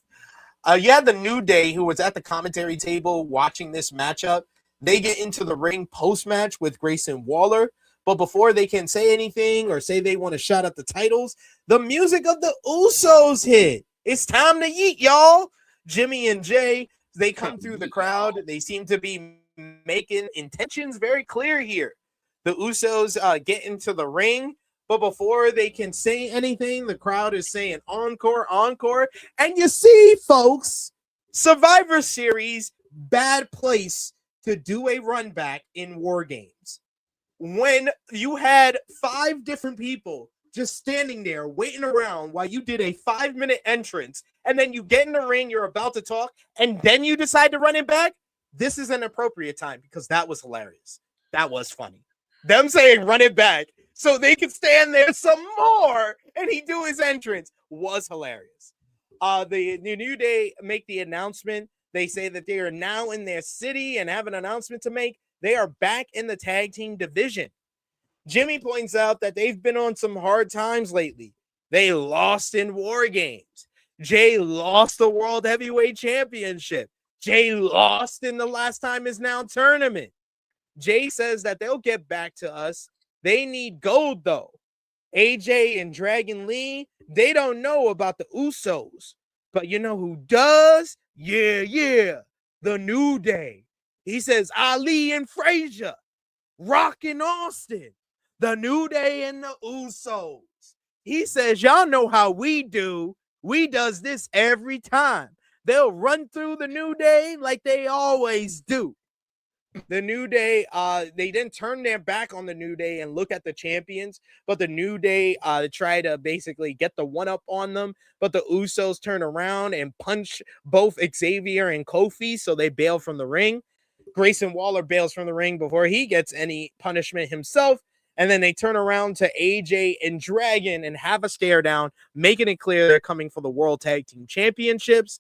You had the New Day who was at the commentary table watching this matchup. They get into the ring post-match with Grayson Waller. But before they can say anything or say they want to shout out the titles, the music of the Usos hit. It's time to eat, y'all. Jimmy and Jay, they come through the crowd. They seem to be making intentions very clear here. The Usos get into the ring, but before they can say anything, the crowd is saying encore, encore. And you see, folks, Survivor Series, bad place to do a run back in War Games. When you had 5 different people just standing there waiting around while you did a 5-minute entrance, and then you get in the ring, you're about to talk, and then you decide to run it back, this is an appropriate time because that was hilarious. That was funny. Them saying run it back so they could stand there some more and he do his entrance was hilarious. The New Day make the announcement. They say that they are now in their city and have an announcement to make. They are back in the tag team division. Jimmy points out that they've been on some hard times lately. They lost in War Games. Jay lost the World Heavyweight Championship. Jay lost in the Last Time Is Now tournament. Jay says that they'll get back to us. They need gold, though. AJ and Dragon Lee, they don't know about the Usos. But you know who does? Yeah. The New Day. He says Ali and Frazier, Rock and Austin, the New Day and the Usos. He says, y'all know how we do. We does this every time. They'll run through the New Day like they always do. The New Day, they didn't turn their back on the New Day and look at the champions, but the New Day try to basically get the one up on them. But the Usos turn around and punch both Xavier and Kofi, so they bail from the ring. Grayson Waller bails from the ring before he gets any punishment himself. And then they turn around to AJ and Dragon and have a stare down, making it clear they're coming for the World Tag Team Championships.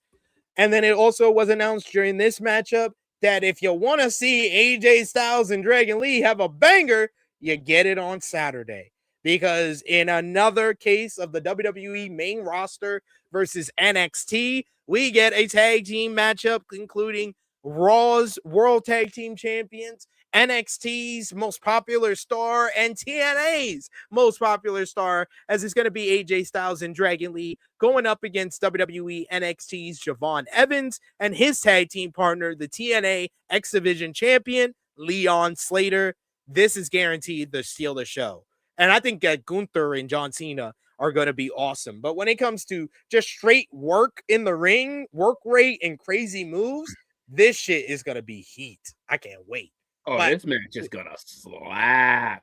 And then it also was announced during this matchup that if you want to see AJ Styles and Dragon Lee have a banger, you get it on Saturday. Because in another case of the WWE main roster versus NXT, we get a tag team matchup including Raw's World Tag Team Champions, NXT's most popular star, and TNA's most popular star, as it's going to be AJ Styles and Dragon Lee going up against WWE NXT's Javon Evans and his tag team partner, the TNA X Division champion, Leon Slater. This is guaranteed to steal the show. And I think that Gunther and John Cena are going to be awesome. But when it comes to just straight work in the ring, work rate, and crazy moves, this shit is going to be heat. I can't wait. Oh, But this match is gonna slap.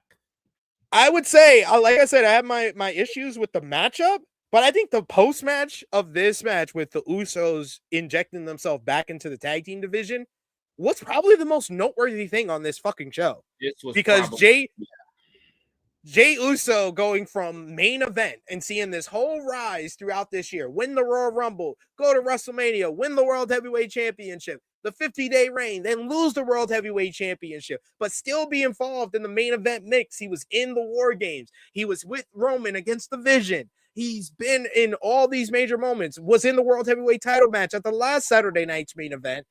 I would say, like I said, I have my issues with the matchup, but I think the post match of this match with the Usos injecting themselves back into the tag team division was probably the most noteworthy thing on this fucking show. This was Because probably, Jay Uso going from main event and seeing this whole rise throughout this year, win the Royal Rumble, go to WrestleMania, win the World Heavyweight Championship, the 50-day reign, then lose the World Heavyweight Championship, but still be involved in the main event mix. He was in the War Games. He was with Roman against the Vision. He's been in all these major moments, was in the World Heavyweight title match at the last Saturday night's main event.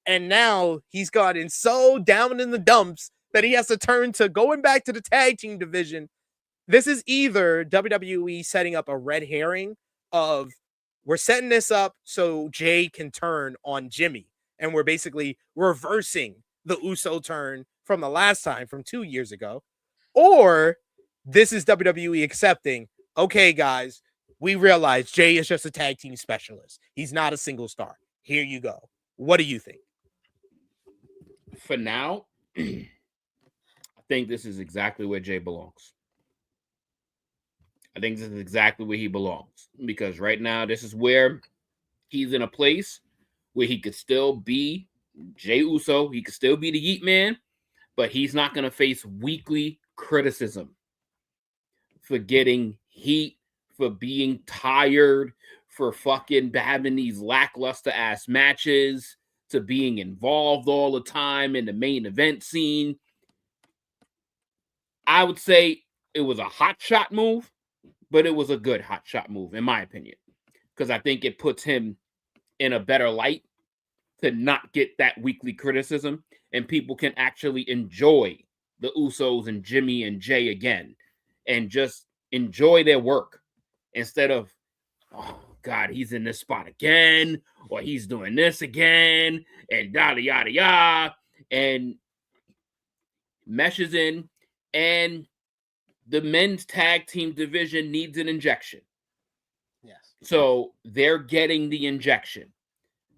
And now he's gotten so down in the dumps that he has to turn to going back to the tag team division. This is either WWE setting up a red herring of we're setting this up so Jay can turn on Jimmy. And we're basically reversing the Uso turn from the last time, from 2 years ago. Or this is WWE accepting, okay, guys, we realize Jay is just a tag team specialist. He's not a single star. Here you go. What do you think? for now, I think this is exactly where Jay belongs. I think this is exactly where he belongs, because right now this is where he's in a place where he could still be Jey Uso. He could still be the Yeet Man, but he's not going to face weekly criticism for getting heat, for being tired, for fucking having these lackluster ass matches, to being involved all the time in the main event scene. I would say it was a hot shot move, but it was a good hot shot move, in my opinion, because I think it puts him in a better light to not get that weekly criticism, and people can actually enjoy the Usos and Jimmy and Jay again and just enjoy their work instead of, oh God, he's in this spot again, or he's doing this again, and yada yada yada, and meshes in. And the men's tag team division needs an injection. Yes. So they're getting the injection.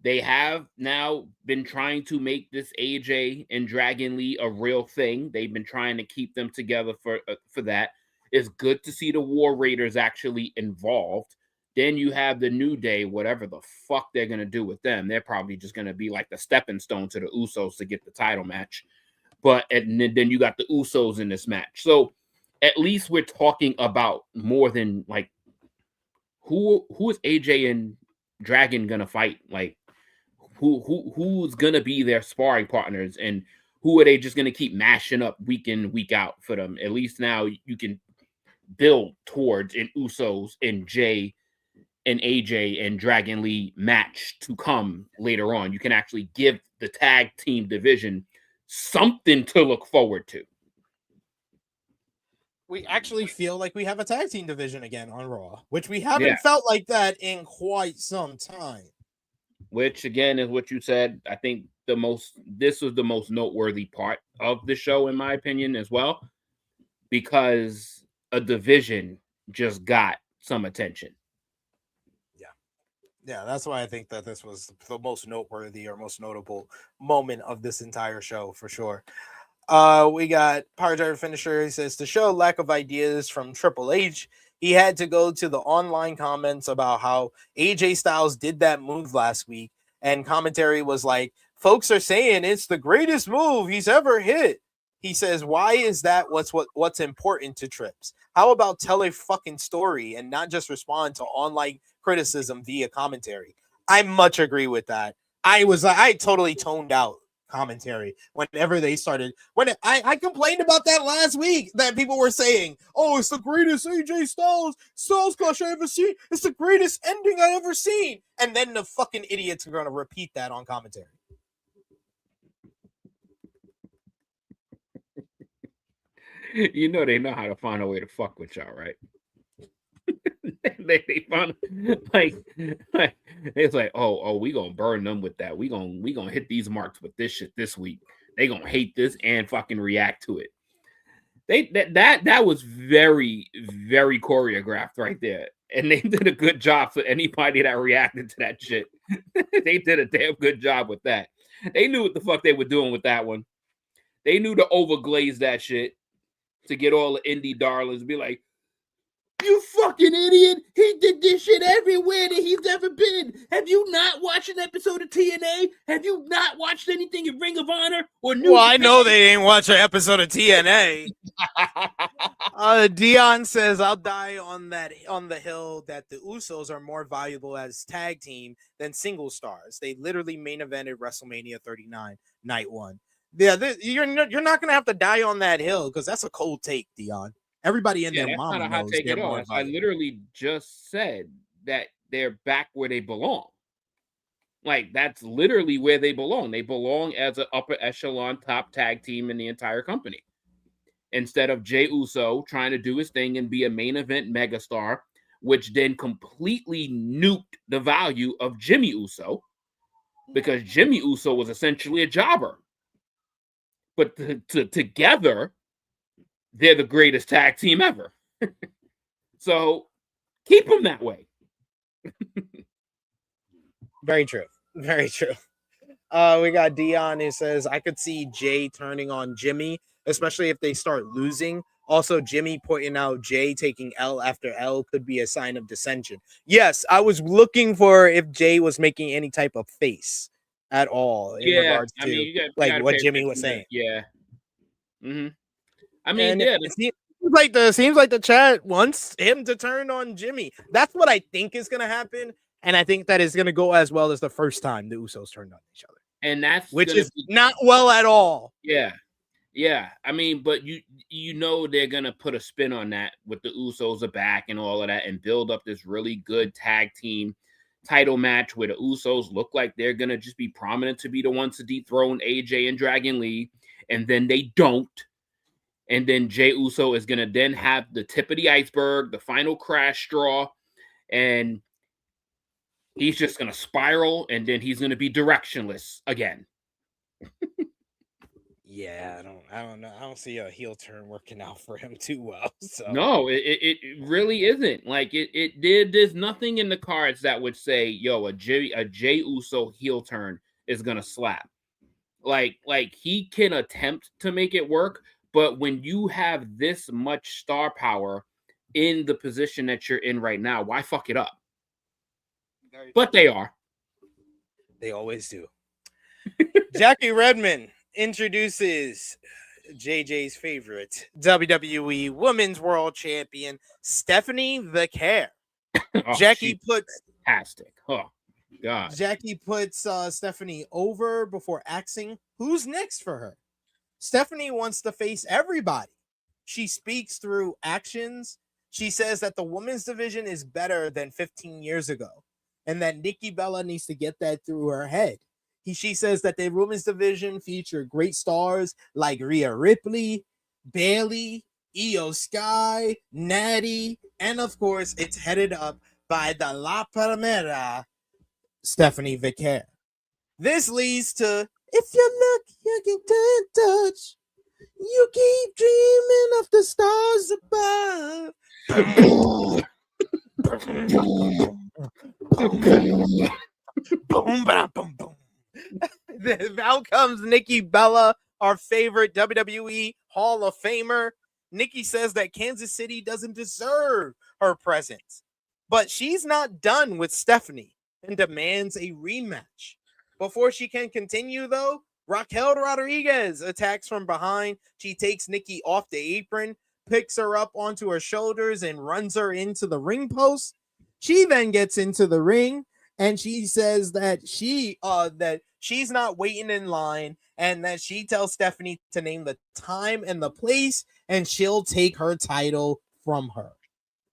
They have now been trying to make this AJ and Dragon Lee a real thing. They've been trying to keep them together for that. It's good to see the War Raiders actually involved. Then you have the New Day, whatever the fuck they're going to do with them. They're probably just going to be like the stepping stone to the Usos to get the title match. But and then you got the Usos in this match. So at least we're talking about more than like who is AJ and Dragon gonna fight? Like who's gonna be their sparring partners, and who are they just gonna keep mashing up week in, week out for them? At least now you can build towards an Usos and Jay and AJ and Dragon Lee match to come later on. You can actually give the tag team division something to look forward to. We actually feel like we have a tag team division again on Raw, which we haven't felt like that in quite some time. Which again is what you said. I think this was the most noteworthy part of the show, in my opinion, as well, because a division just got some attention. Yeah. Yeah, that's why I think that this was the most noteworthy or most notable moment of this entire show for sure. We got Power Driver Finisher. He says to show lack of ideas from Triple H, he had to go to the online comments about how AJ Styles did that move last week, and commentary was like, "Folks are saying it's the greatest move he's ever hit." He says, "Why is that? What's important to Trips? How about tell a fucking story and not just respond to online criticism via commentary?" I much agree with that. I totally toned out commentary whenever they started. I complained about that last week, that people were saying, "Oh, it's the greatest AJ Styles Clash I ever seen. It's the greatest ending I ever seen." And then the fucking idiots are gonna repeat that on commentary. You know they know how to find a way to fuck with y'all, right? they found like it's like, oh, we gonna burn them with that. We gonna hit these marks with this shit this week. They gonna hate this and fucking react to it. That was very, very choreographed right there. And they did a good job for anybody that reacted to that shit. They did a damn good job with that. They knew what the fuck they were doing with that one. They knew to overglaze that shit to get all the indie darlings be like, "You fucking idiot. He did this shit everywhere that he's ever been. Have you not watched an episode of TNA? Have you not watched anything in Ring of Honor or New Well, I know they didn't watch an episode of TNA. Dion says, "I'll die on the hill that the Usos are more valuable as tag team than single stars. They literally main evented WrestleMania 39 night 1." Yeah, you're not gonna have to die on that hill because that's a cold take, Dion. Everybody in their mama not a hot knows take they're at all. more I valuable. literally just said that they're back where they belong. Like, that's literally where they belong. They belong as an upper echelon top tag team in the entire company. Instead of Jey Uso trying to do his thing and be a main event megastar, which then completely nuked the value of Jimmy Uso, because Jimmy Uso was essentially a jobber. But together, they're the greatest tag team ever. So keep them that way. Very true. Very true. We got Dion who says, "I could see Jay turning on Jimmy, especially if they start losing. Also, Jimmy pointing out Jay taking L after L could be a sign of dissension." Yes, I was looking for if Jay was making any type of face at all in regards to you what Jimmy was saying. Yeah. Mm-hmm. I mean, And it seems like the chat wants him to turn on Jimmy. That's what I think is going to happen. And I think that is going to go as well as the first time the Usos turned on each other. And that's which is not well at all. Yeah. Yeah. I mean, but you know they're going to put a spin on that with the Usos are back and all of that and build up this really good tag team title match where the Usos look like they're going to just be prominent to be the ones to dethrone AJ and Dragon Lee. And then they don't. And then Jey Uso is going to then have the tip of the iceberg, the final crash straw, and he's just going to spiral, and then he's going to be directionless again. Yeah, I don't know. I don't see a heel turn working out for him too well. So no, it really isn't. Like there's nothing in the cards that would say, "Yo, a Jey Uso heel turn is going to slap." Like he can attempt to make it work. But when you have this much star power in the position that you're in right now, why fuck it up? But they are. They always do. Jackie Redmond introduces JJ's favorite WWE Women's World Champion, Stephanie Vicaire. Jackie puts fantastic. Oh God. Jackie puts Stephanie over before asking who's next for her. Stephanie wants to face everybody. She speaks through actions. She says that the women's division is better than 15 years ago and that Nikki Bella needs to get that through her head. She says that the women's division featured great stars like Rhea Ripley, Bayley, Io Sky, Natty, and of course, it's headed up by the La Primera, Stephanie Vicaire. This leads to, if you look, you can touch. You keep dreaming of the stars above. Boom, ba, boom, boom. Out comes Nikki Bella, our favorite WWE Hall of Famer. Nikki says that Kansas City doesn't deserve her presence, but she's not done with Stephanie and demands a rematch. Before she can continue, though, Raquel Rodriguez attacks from behind. She takes Nikki off the apron, picks her up onto her shoulders, and runs her into the ring post. She then gets into the ring, and she says that she's not waiting in line, and that she tells Stephanie to name the time and the place, and she'll take her title from her.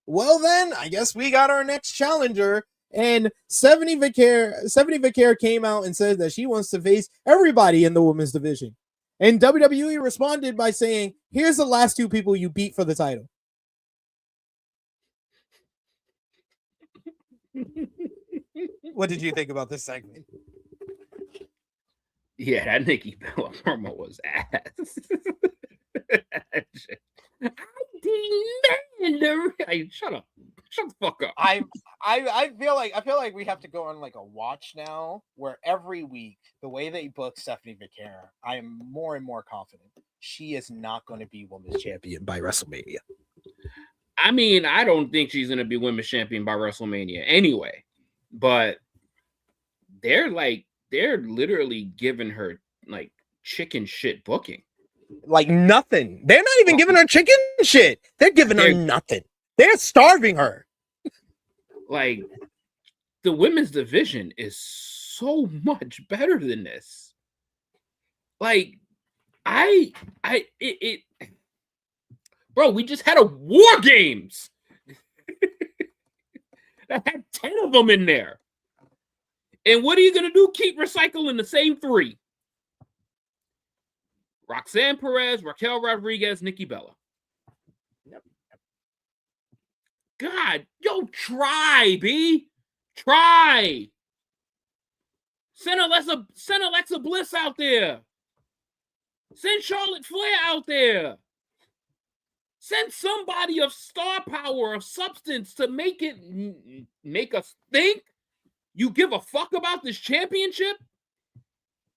Well, then, I guess we got our next challenger. And Stephanie Vicaire came out and said that she wants to face everybody in the women's division. And WWE responded by saying, here's the last two people you beat for the title. What did you think about this segment? Yeah, that Nikki Bella promo was ass. I demand hey, shut up. Shut the fuck up. I feel like we have to go on like a watch now, where every week the way they book Stephanie Vicaire, I am more and more confident she is not going to be women's champion by WrestleMania. I mean, I don't think she's going to be women's champion by WrestleMania anyway, but they're literally giving her like chicken shit booking. Like nothing. They're not even giving her chicken shit. They're giving her nothing. They're starving her. Like, the women's division is so much better than this. Like, bro, we just had a War Games that had 10 of them in there. And what are you going to do? Keep recycling the same three. Roxanne Perez, Raquel Rodriguez, Nikki Bella. Yep. God, yo, try, B. Try. Send Alexa Bliss out there. Send Charlotte Flair out there. Send somebody of star power, of substance to make us think you give a fuck about this championship.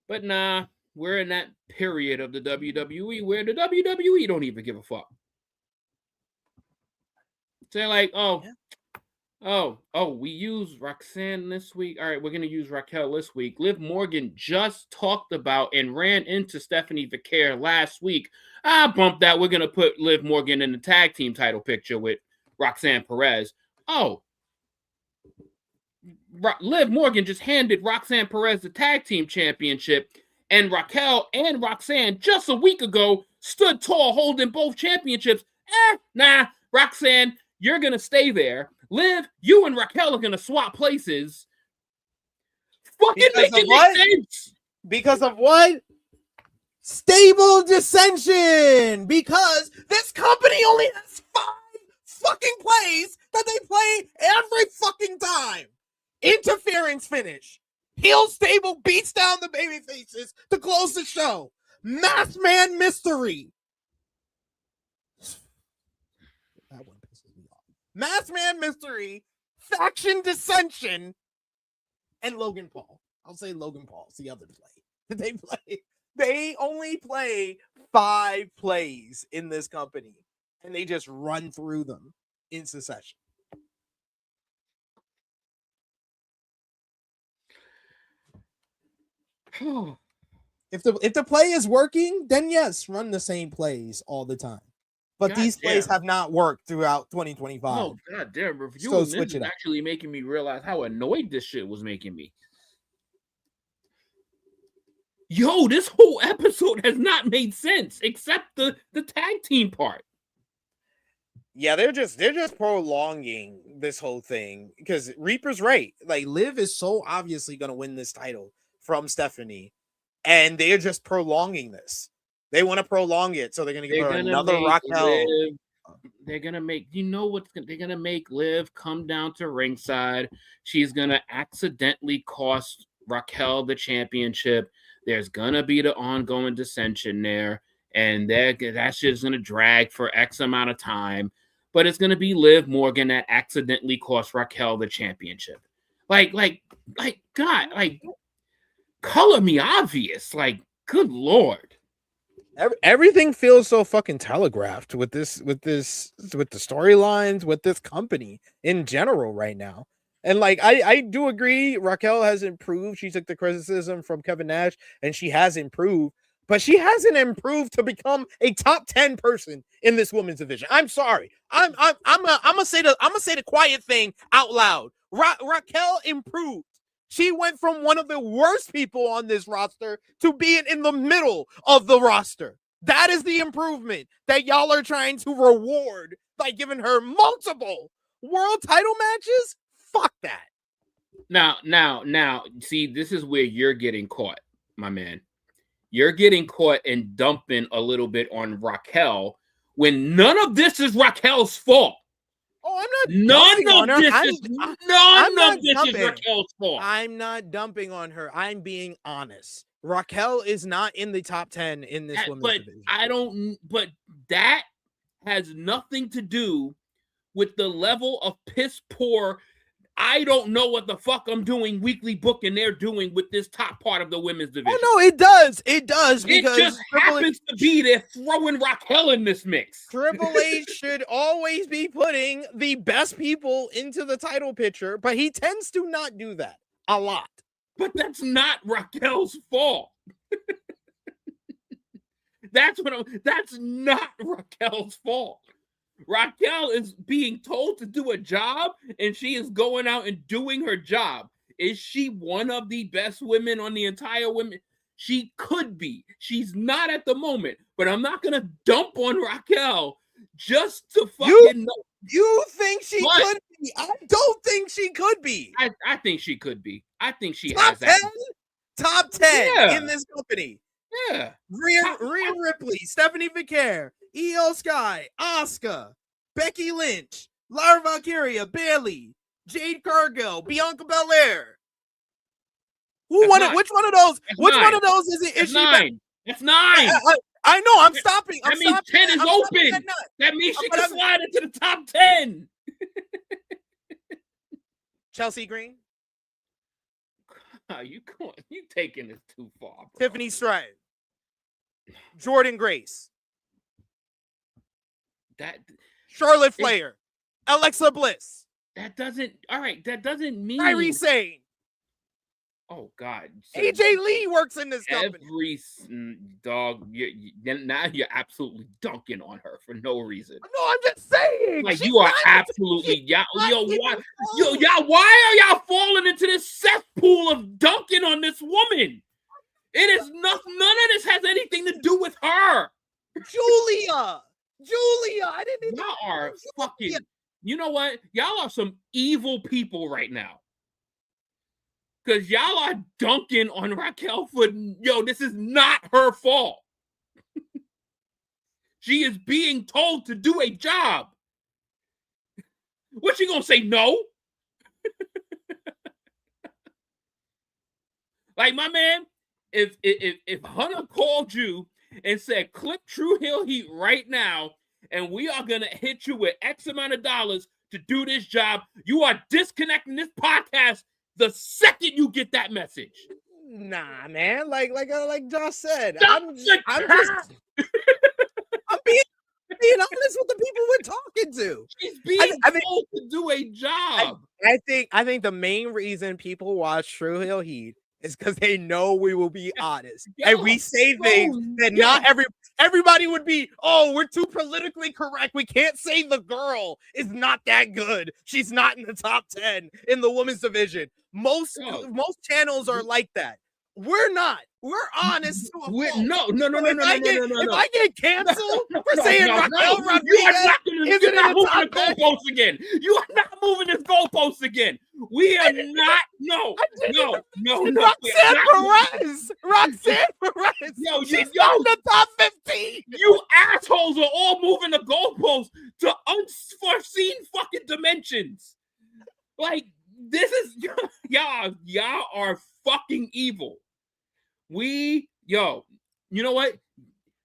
But nah, we're in that period of the WWE where the WWE don't even give a fuck. They're like, we use Roxanne this week. All right, we're going to use Raquel this week. Liv Morgan just talked about and ran into Stephanie Vicaire last week. Bump that. We're going to put Liv Morgan in the tag team title picture with Roxanne Perez. Liv Morgan just handed Roxanne Perez the tag team championship, and Raquel and Roxanne just a week ago stood tall holding both championships. Nah, Roxanne, you're going to stay there. Liv, you and Raquel are going to swap places. Fucking make it make sense. Because of what? Stable dissension. Because this company only has 5 fucking plays that they play every fucking time. Interference finish. Heel stable beats down the baby faces to close the show. Masked Man Mystery. That one pisses me off. Masked Man Mystery, Faction Dissension, and Logan Paul. I'll say Logan Paul's the other play. They only play 5 plays in this company, and they just run through them in succession. If the play is working, then yes, run the same plays all the time. But these plays have not worked throughout 2025. Oh, god damn. Reviewing this is actually making me realize how annoyed this shit was making me. Yo, this whole episode has not made sense except the tag team part. Yeah, they're just prolonging this whole thing because Reaper's right. Like, Liv is so obviously going to win this title from Stephanie, and they're just prolonging this. They want to prolong it, so they're going to give her another Raquel. They're going to make, they're going to make Liv come down to ringside. She's going to accidentally cost Raquel the championship. There's going to be the ongoing dissension there, and that shit's going to drag for X amount of time, but it's going to be Liv Morgan that accidentally cost Raquel the championship. Like, God, like, color me obvious. Like, good Lord. Everything feels so fucking telegraphed with the storylines, with this company in general right now. And like I do agree, Raquel has improved. She took the criticism from Kevin Nash and she has improved, but she hasn't improved to become a top 10 person in this women's division. I'm sorry. I'm gonna say the quiet thing out loud. Raquel improved. She went from one of the worst people on this roster to being in the middle of the roster. That is the improvement that y'all are trying to reward by giving her multiple world title matches. Fuck that. Now, see, this is where you're getting caught, my man. You're getting caught and dumping a little bit on Raquel when none of this is Raquel's fault. Oh, I'm not. None of this is Raquel's fault. I'm not dumping on her. I'm being honest. Raquel is not in the top 10 in this women's division. But that has nothing to do with the level of piss poor. I don't know what the fuck I'm doing weekly booking they're doing with this top part of the women's division. Oh no, it does. It does because it just happens to be they're throwing Raquel in this mix. Triple H should always be putting the best people into the title picture, but he tends to not do that a lot. But that's not Raquel's fault. That's not Raquel's fault. Raquel is being told to do a job, and she is going out and doing her job. Is she one of the best women on the entire women? She could be. She's not at the moment, but I'm not going to dump on Raquel just to fucking know. You think she could be? I don't think she could be. I think she could be. I think she top has that. 10? Top 10 in this company. Yeah. Rhea Ripley, Stephanie Vicaire, Io Sky, Asuka, Becky Lynch, Lara Valkyria, Bayley, Jade Cargill, Bianca Belair. Which one of those? Which one of those is it? Is she 9? That's 9. I know. I'm stopping. That means 10 is open. That means she can slide into the top 10. Chelsea Green. You taking this too far, bro. Tiffany Stratton. Jordan Grace. Charlotte Flair. Alexa Bliss. That doesn't mean Kairi Sane. Oh God! AJ Lee works in this company. Every dog, now you're absolutely dunking on her for no reason. No, I'm just saying. Like you are absolutely why are y'all falling into this cesspool of dunking on this woman? It is nothing. None of this has anything to do with her. Julia, I didn't. Y'all are fucking. You know what? Y'all are some evil people right now. Because y'all are dunking on Raquel for, this is not her fault. She is being told to do a job. What, she gonna say no? Like, my man, if Hunter called you and said, click True Hill Heat right now, and we are gonna hit you with X amount of dollars to do this job, you are disconnecting this podcast the second you get that message. Nah, man. Like Josh said, I'm being honest with the people we're talking to. She's being told to do a job. I think the main reason people watch True Hill Heat is because they know we will be honest. And we say things that not everybody would be, we're too politically correct. We can't say the girl is not that good. She's not in the top 10 in the women's division. Most channels are like that. We're not. We're honest. No. If I get canceled for saying Raquel Rodriguez you're not moving the goalpost again. You are not moving this goalpost again. We are not. No. Roxanne Perez. She's not in the top 15. You assholes are all moving the goalpost to unforeseen fucking dimensions. Like, this is y'all are fucking evil. You know what?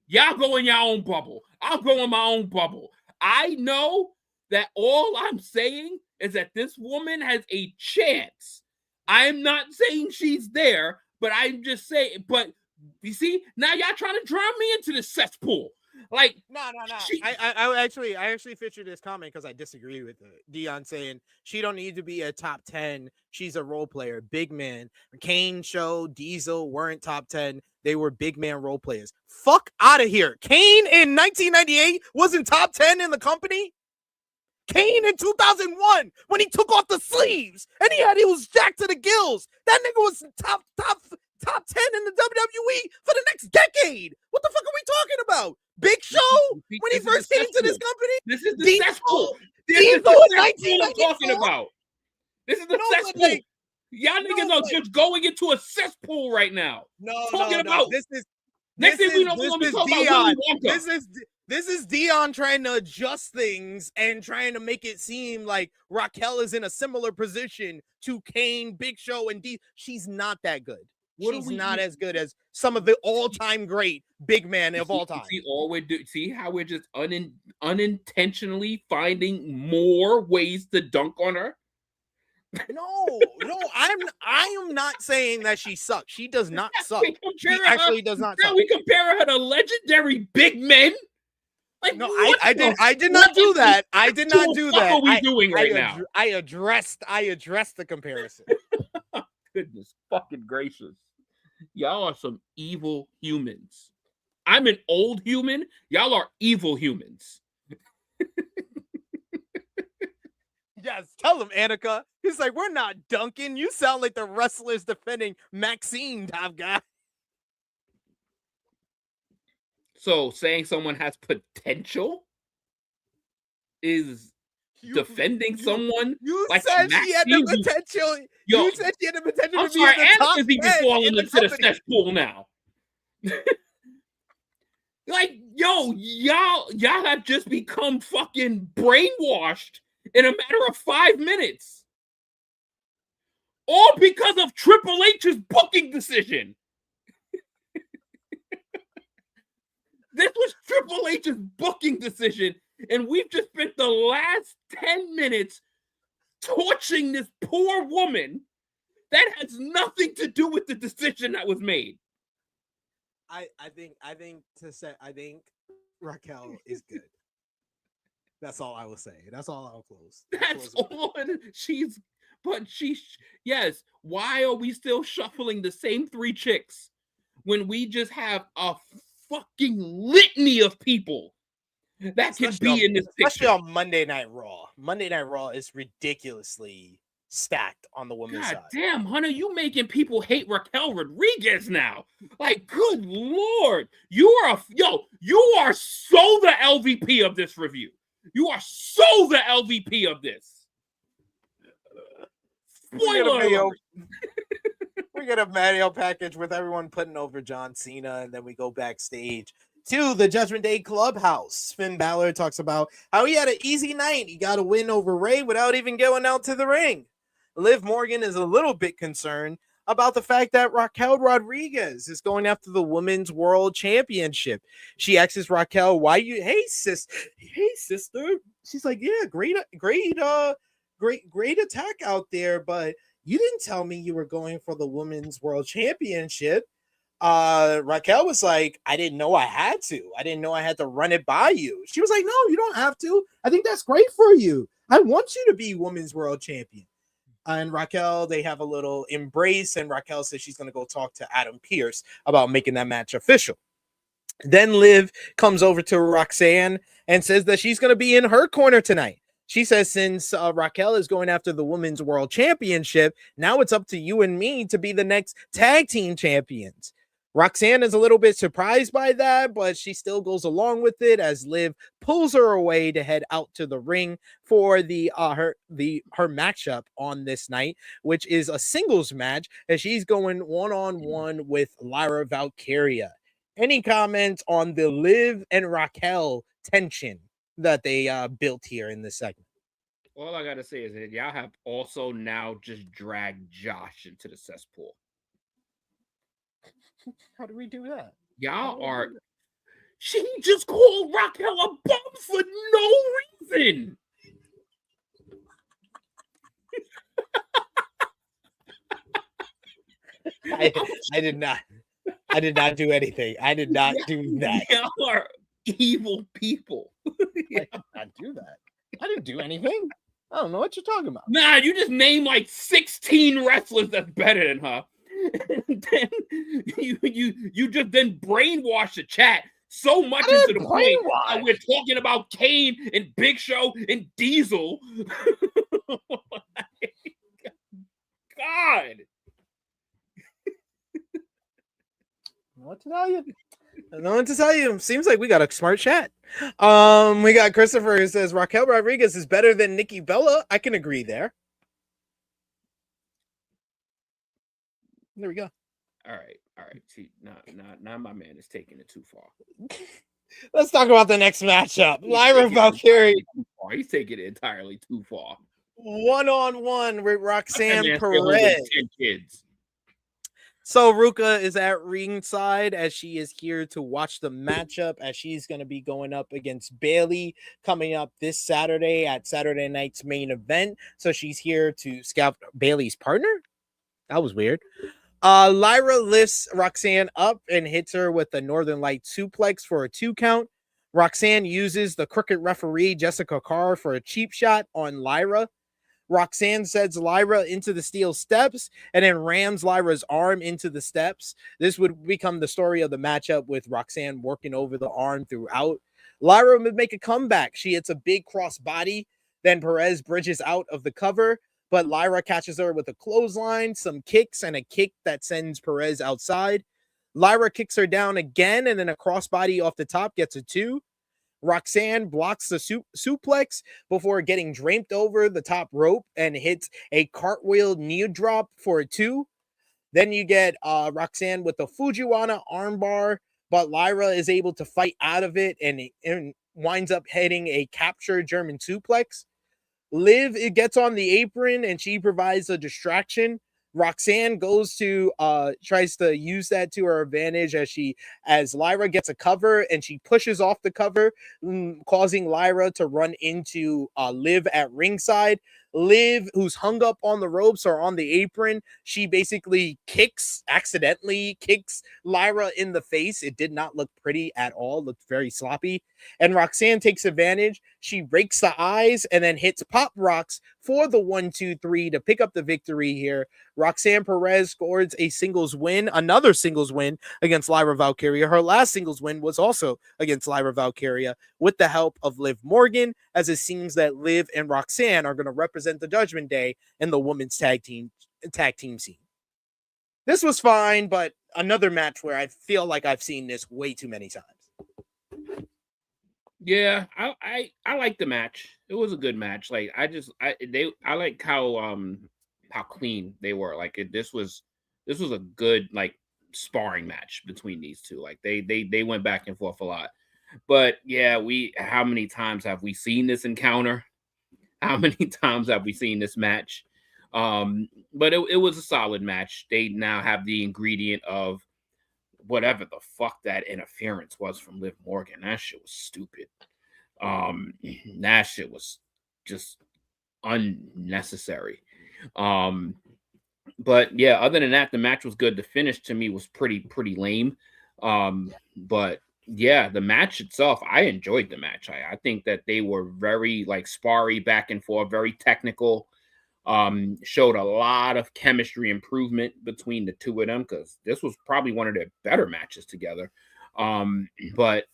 Y'all go in your own bubble. I'll go in my own bubble. I know that all I'm saying is that this woman has a chance I'm not saying she's there, but I'm just saying. But you see, now y'all trying to draw me into the cesspool. Like, No. she- I actually featured this comment because I disagree with Dion saying she don't need to be a top 10. She's a role player, big man. Kane, Show, Diesel weren't top 10. They were big man role players. Fuck out of here. Kane in 1998 wasn't top 10 in the company. Kane in 2001 when he took off the sleeves and he was jacked to the gills. That nigga was top 10 in the WWE for the next decade. What the fuck are we talking about? Big Show when he first came to this company. This is the Diesel? cesspool. This Diesel is the in cesspool I'm talking 1994? about. This is the No, but cesspool. like- Y'all niggas No, are but- just going into a cesspool right now. No. About This is next thing we know, this we're gonna be is talking Dion. about Willy Wonka. This is Dion trying to adjust things and trying to make it seem like Raquel is in a similar position to Kane, Big Show, and D. She's not that good. She's not as good as some of the all-time great big men of all time. See how we're just unintentionally finding more ways to dunk on her? No, I am not saying that she sucks. She does not suck. She Comparing actually does not Now suck. we compare her to legendary big men. Like, No, what I did not do that. I did not do What that. are we doing right now? I addressed the comparison. Goodness fucking gracious. Y'all are some evil humans. I'm an old human. Y'all are evil humans. Yes, tell him, Annika. He's like, we're not dunking. You sound like the wrestlers defending Maxine top guy. So saying someone has potential is defending someone. You like said she had the Maxine, potential. Yo, You said she had the potential I'm to be sorry, in the top Annika's even 10 falling in the into the company. cesspool now. Like, yo, y'all have just become fucking brainwashed in a matter of 5 minutes. All because of Triple H's booking decision. This was Triple H's booking decision, and we've just spent the last 10 minutes torching this poor woman that has nothing to do with the decision that was made. I think Raquel is good. That's all I will say. That's all I'll close. That's all yes. Why are we still shuffling the same 3 chicks when we just have a fucking litany of people that can be in this especially picture? on Monday Night Raw. Monday Night Raw is ridiculously stacked on the women's God side. damn, Hunter, you making people hate Raquel Rodriguez now. Like, good Lord. You are so the LVP of this review. You are so the LVP of this. Spoiler alert. We get a video package with everyone putting over John Cena, and then we go backstage to the Judgment Day Clubhouse. Finn Balor talks about how he had an easy night. He got a win over Ray without even going out to the ring. Liv Morgan is a little bit concerned about the fact that Raquel Rodriguez is going after the Women's World Championship. She asks Raquel, hey sister. She's like, yeah, great attack out there, but you didn't tell me you were going for the Women's World Championship. Raquel was like, I didn't know I had to. I didn't know I had to run it by you. She was like, no, you don't have to. I think that's great for you. I want you to be Women's World Champion. And Raquel, they have a little embrace, and Raquel says she's going to go talk to Adam Pearce about making that match official. Then Liv comes over to Roxanne and says that she's going to be in her corner tonight. She says, since Raquel is going after the Women's World Championship, now it's up to you and me to be the next tag team champions. Roxanne is a little bit surprised by that, but she still goes along with it as Liv pulls her away to head out to the ring for her matchup on this night, which is a singles match as she's going one-on-one with Lyra Valkyria. Any comments on the Liv and Raquel tension that they built here in this segment? All I gotta say is that y'all have also now just dragged Josh into the cesspool. How do we do that? Y'all are. She just called Raquel a bum for no reason. I did not. I did not do anything. I did not do that. Y'all are evil people. I did not do that. I didn't do anything. I don't know what you're talking about. Nah, you just named like 16 wrestlers that's better than her. And then you just then brainwash the chat so much into the point that we're talking about Kane and Big Show and Diesel. God. What to tell you? I don't know what to tell you. Seems like we got a smart chat. We got Christopher who says Raquel Rodriguez is better than Nikki Bella. I can agree there. There we go. All right. See, now my man is taking it too far. Let's talk about the next matchup. Lyra Valkyrie. He's taking it entirely too far. 1-on-1 with Roxanne That man Perez. 10 kids. So Ruka is at ringside as she is here to watch the matchup, as she's going to be going up against Bayley coming up this Saturday at Saturday night's main event. So she's here to scout Bayley's partner. That was weird. Lyra lifts Roxanne up and hits her with the Northern Light suplex for a 2 count. Roxanne uses the crooked referee Jessica Carr for a cheap shot on Lyra. Roxanne sends Lyra into the steel steps and then rams Lyra's arm into the steps. This would become the story of the matchup, with Roxanne working over the arm throughout. Lyra would make a comeback. She hits a big crossbody. Then Perez bridges out of the cover, but Lyra catches her with a clothesline, some kicks, and a kick that sends Perez outside. Lyra kicks her down again, and then a crossbody off the top gets a 2. Roxanne blocks the suplex before getting draped over the top rope and hits a cartwheel knee drop for a 2. Then you get Roxanne with the Fujiwara armbar, but Lyra is able to fight out of it and winds up hitting a captured German suplex. Liv, it gets on the apron and she provides a distraction. Roxanne goes to tries to use that to her advantage as Lyra gets a cover and she pushes off the cover, causing Lyra to run into Liv at ringside. Liv, who's hung up on the ropes or on the apron, she basically accidentally kicks Lyra in the face. It did not look pretty at all. It looked very sloppy. And Roxanne takes advantage. She rakes the eyes and then hits pop rocks for the 1-2-3 to pick up the victory here. Roxanne Perez scores another singles win against Lyra Valkyria. Her last singles win was also against Lyra Valkyria with the help of Liv Morgan, as it seems that Liv and Roxanne are going to represent the Judgment Day in the women's tag team scene. This was fine, but another match where I feel like I've seen this way too many times. Yeah, I like the match. It was a good match. Like I like how clean they were. Like this was a good like sparring match between these two. Like they went back and forth a lot. But yeah, how many times have we seen this encounter? How many times have we seen this match? But it was a solid match. They now have the ingredient of whatever the fuck that interference was from Liv Morgan. That shit was stupid. That shit was just unnecessary. But yeah, other than that, the match was good. The finish to me was pretty lame. But yeah, the match itself, I enjoyed the match. I think that they were very like sparry back and forth, very technical. Showed a lot of chemistry improvement between the two of them, because this was probably one of their better matches together. But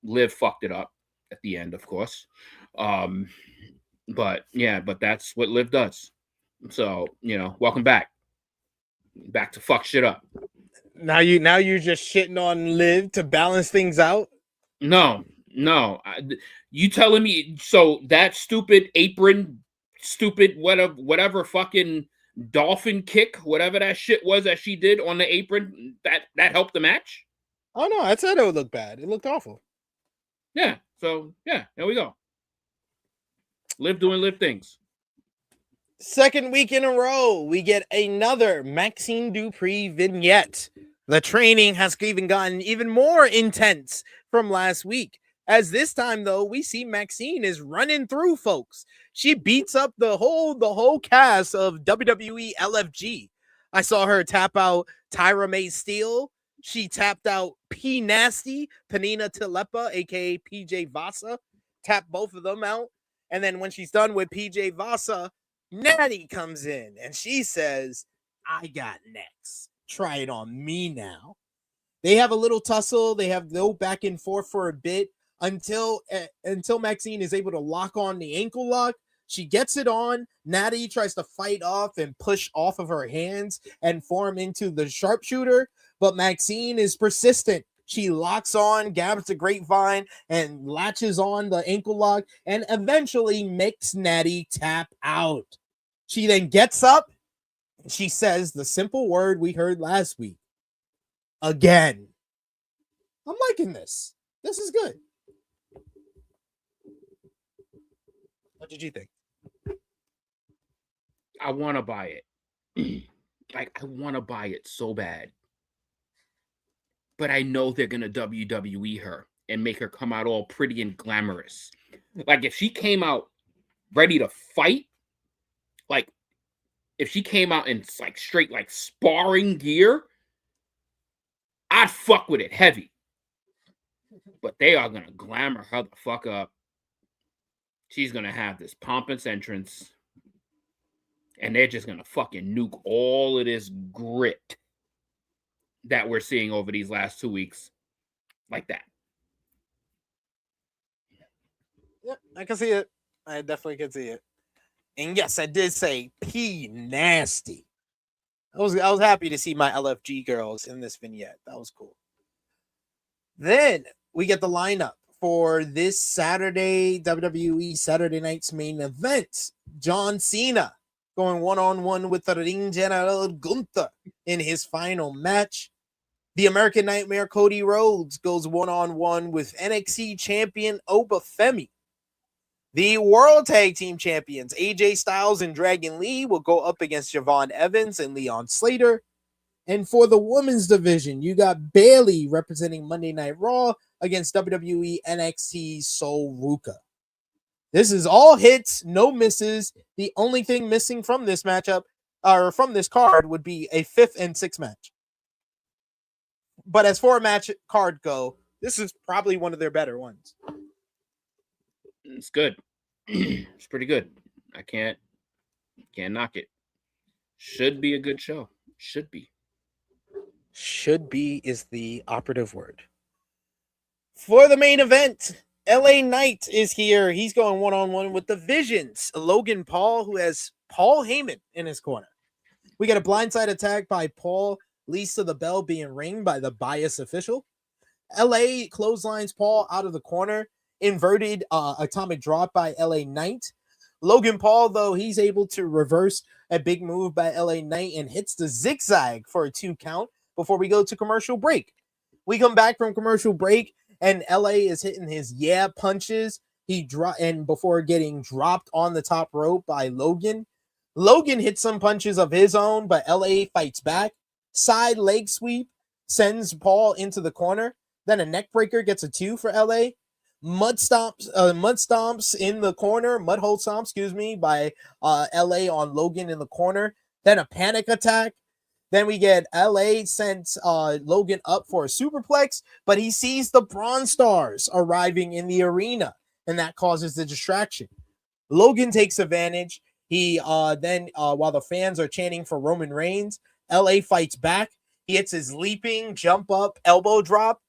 Liv fucked it up at the end, of course. But that's what Liv does. So, welcome back to fuck shit up. Now you're just shitting on Liv to balance things out? No. You telling me so that stupid apron, whatever fucking dolphin kick, whatever that shit was that she did on the apron, that helped the match? Oh no, I said it would look bad. It looked awful. Yeah. So yeah, there we go. Liv doing Liv things. Second week in a row, we get another Maxine Dupree vignette. The training has gotten even more intense from last week, as this time, though, we see Maxine is running through folks. She beats up the whole cast of WWE LFG. I saw her tap out Tyra May Steele. She tapped out P Nasty, Panina Telepa, aka PJ Vasa. Tapped both of them out. And then when she's done with PJ Vasa, Natty comes in and she says, I got next. Try it on me now. They have a little tussle. They have no back and forth for a bit until Maxine is able to lock on the ankle lock. She gets it on. Natty tries to fight off and push off of her hands and form into the sharpshooter, but Maxine is persistent. She locks on, grabs the grapevine, and latches on the ankle lock, and eventually makes Natty tap out. She then gets up. She says the simple word we heard last week. Again. I'm liking this. This is good. What did you think? I want to buy it. I want to buy it so bad. But I know they're going to WWE her and make her come out all pretty and glamorous. Like, if she came out ready to fight, like, if she came out in, like, straight, like, sparring gear, I'd fuck with it heavy. But they are going to glamour her the fuck up. She's going to have this pompous entrance. And they're just going to fucking nuke all of this grit that we're seeing over these last 2 weeks. Like that. Yep, I can see it. I definitely can see it. And yes, I did say P Nasty. I was happy to see my LFG girls in this vignette. That was cool. Then we get the lineup for this Saturday, WWE Saturday Night's main event. John Cena going one-on-one with the Ring General GUNTHER in his final match. The American Nightmare Cody Rhodes goes one-on-one with NXT champion Obafemi. The World Tag Team Champions AJ Styles and Dragon Lee will go up against Javon Evans and Leon Slater. And for the women's division, you got Bayley representing Monday Night Raw against WWE NXT Sol Ruka. This is all hits, no misses. The only thing missing from this matchup, or from this card, would be a 5th and 6th match. But as 4-match card go, this is probably one of their better ones. It's good. It's pretty good. I can't knock it. Should be a good show. Should be. Should be is the operative word. For the main event, LA Knight is here. He's going one-on-one with the Visions. Logan Paul, who has Paul Heyman in his corner. We get a blindside attack by Paul, leads to the bell being ringed by the bias official. LA clotheslines Paul out of the corner. Inverted atomic drop by LA Knight. Logan Paul, though, he's able to reverse a big move by LA Knight and hits the zigzag for a 2 count before we go to commercial break. We come back from commercial break and LA is hitting his punches. And before getting dropped on the top rope by Logan. Logan hits some punches of his own, but LA fights back. Side leg sweep sends Paul into the corner. Then a neck breaker gets a 2 for LA. Mud stomps in the corner, mud hole stomp, by LA on Logan in the corner. Then a panic attack. Then we get LA sends Logan up for a superplex, but he sees the Bron Stars arriving in the arena, and that causes the distraction. Logan takes advantage. He then while the fans are chanting for Roman Reigns, LA fights back. He hits his leaping jump up elbow drop.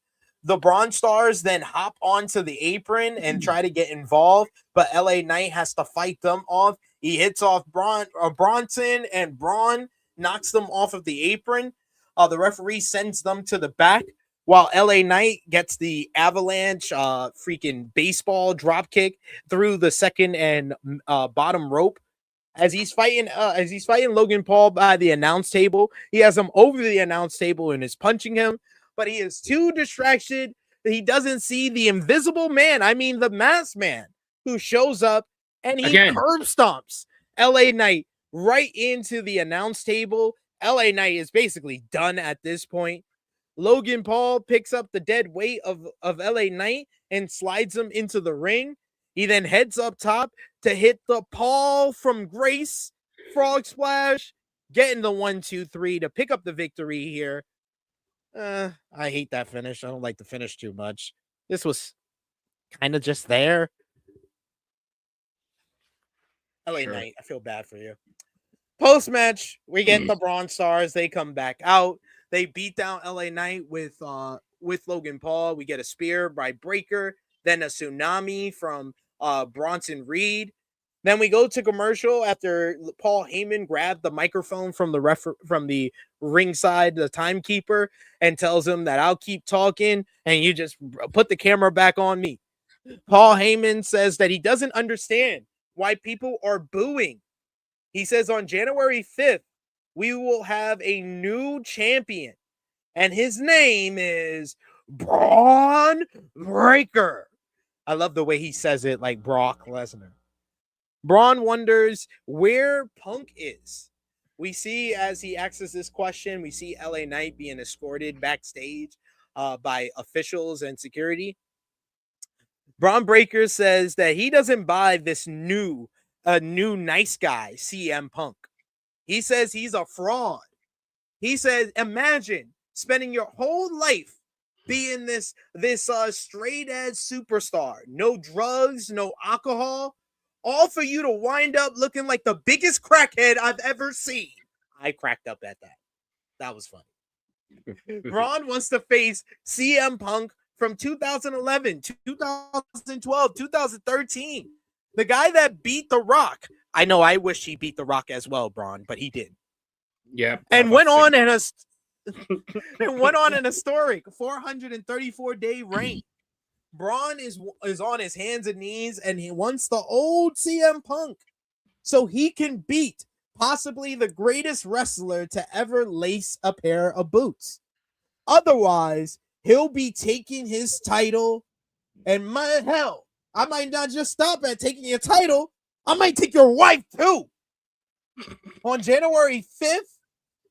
The Bron Stars then hop onto the apron and try to get involved, but LA Knight has to fight them off. He hits off Bronson, and Bron knocks them off of the apron. The referee sends them to the back, while LA Knight gets the avalanche freaking baseball drop kick through the second and bottom rope. As he's fighting Logan Paul by the announce table, he has him over the announce table and is punching him. But he is too distracted that he doesn't see the invisible man. I mean, the masked man who shows up and he curb stomps LA Knight right into the announce table. LA Knight is basically done at this point. Logan Paul picks up the dead weight of LA Knight and slides him into the ring. He then heads up top to hit the Paul from Grace frog splash. getting the 1-2-3 to pick up the victory here. I hate that finish. I don't like the finish too much. This was kind of just there. LA Sure. Knight, I feel bad for you. Post match, we get the Bron Stars. They come back out. They beat down LA Knight with Logan Paul. We get a spear by Breaker, then a tsunami from Bronson Reed. Then we go to commercial after Paul Heyman grabbed the microphone from the ringside, the timekeeper, and tells him that I'll keep talking and you just put the camera back on me. Paul Heyman says that he doesn't understand why people are booing. He says on January 5th, we will have a new champion, and his name is Braun Breaker. I love the way he says it like Brock Lesnar. Braun wonders where Punk is. We see as he asks us this question, we see LA Knight being escorted backstage by officials and security. Braun Breaker says that he doesn't buy this new nice guy, CM Punk. He says he's a fraud. He says, imagine spending your whole life being this straight edge superstar. No drugs, no alcohol, all for you to wind up looking like the biggest crackhead I've ever seen. I cracked up at that. That was funny. Braun wants to face CM Punk from 2011, 2012, 2013. The guy that beat The Rock. I know I wish he beat The Rock as well, Braun, but he did. Yeah. And went on in a historic 434-day reign. Braun is on his hands and knees, and he wants the old CM Punk so he can beat possibly the greatest wrestler to ever lace a pair of boots. Otherwise, he'll be taking his title, and I might not just stop at taking your title. I might take your wife too. On January 5th,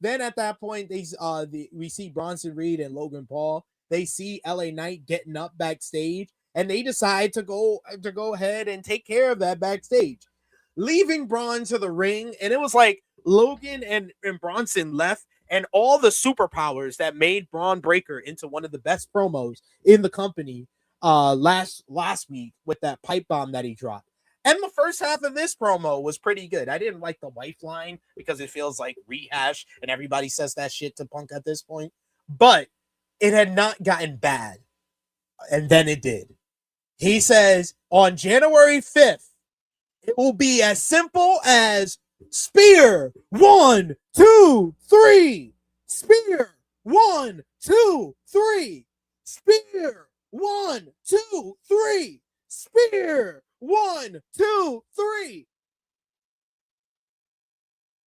then at that point, we see Bronson Reed and Logan Paul. They see LA Knight getting up backstage, and they decide to go ahead and take care of that backstage, leaving Braun to the ring. And it was like Logan and Bronson left, and all the superpowers that made Braun Breaker into one of the best promos in the company last week with that pipe bomb that he dropped. And the first half of this promo was pretty good. I didn't like the wife line because it feels like rehash and everybody says that shit to Punk at this point. But it had not gotten bad. And then it did. He says on January 5th, it will be as simple as spear 1, 2, 3. Spear 1, 2, 3. Spear 1, 2, 3. Spear 1, 2, 3.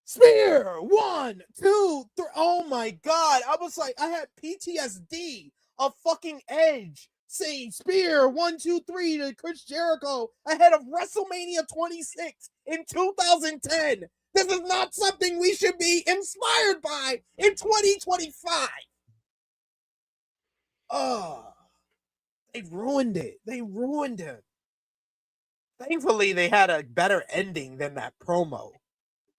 Spear 1, 2, 3. Oh my God. I was like, I had PTSD of fucking Edge saying spear 1, 2, 3 to Chris Jericho ahead of WrestleMania 26 in 2010. This is not something we should be inspired by in 2025. Oh, they ruined it. They ruined it. Thankfully, they had a better ending than that promo.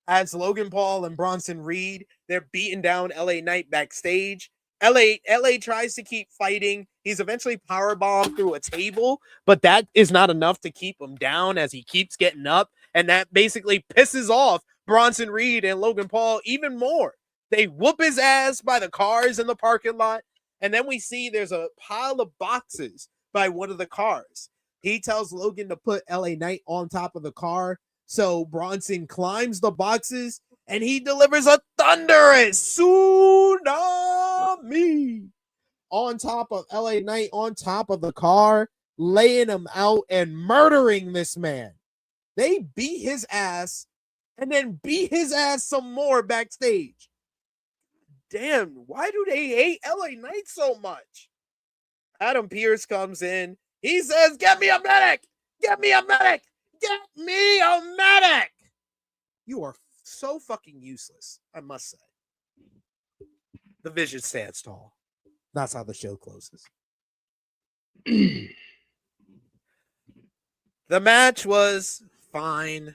As Logan Paul and Bronson Reed, they're beating down LA Knight backstage. LA tries to keep fighting. He's eventually powerbombed through a table, but that is not enough to keep him down as he keeps getting up. And that basically pisses off Bronson Reed and Logan Paul even more. They whoop his ass by the cars in the parking lot. And then we see there's a pile of boxes by one of the cars. He tells Logan to put LA Knight on top of the car. So Bronson climbs the boxes and he delivers a thunderous tsunami on top of LA Knight, on top of the car, laying him out and murdering this man. They beat his ass and then beat his ass some more backstage. Damn, why do they hate LA Knight so much? Adam Pearce comes in. He says, "Get me a medic! Get me a medic! Get me a medic!" You are so fucking useless, I must say. The vision stands tall. That's how the show closes. The match was fine.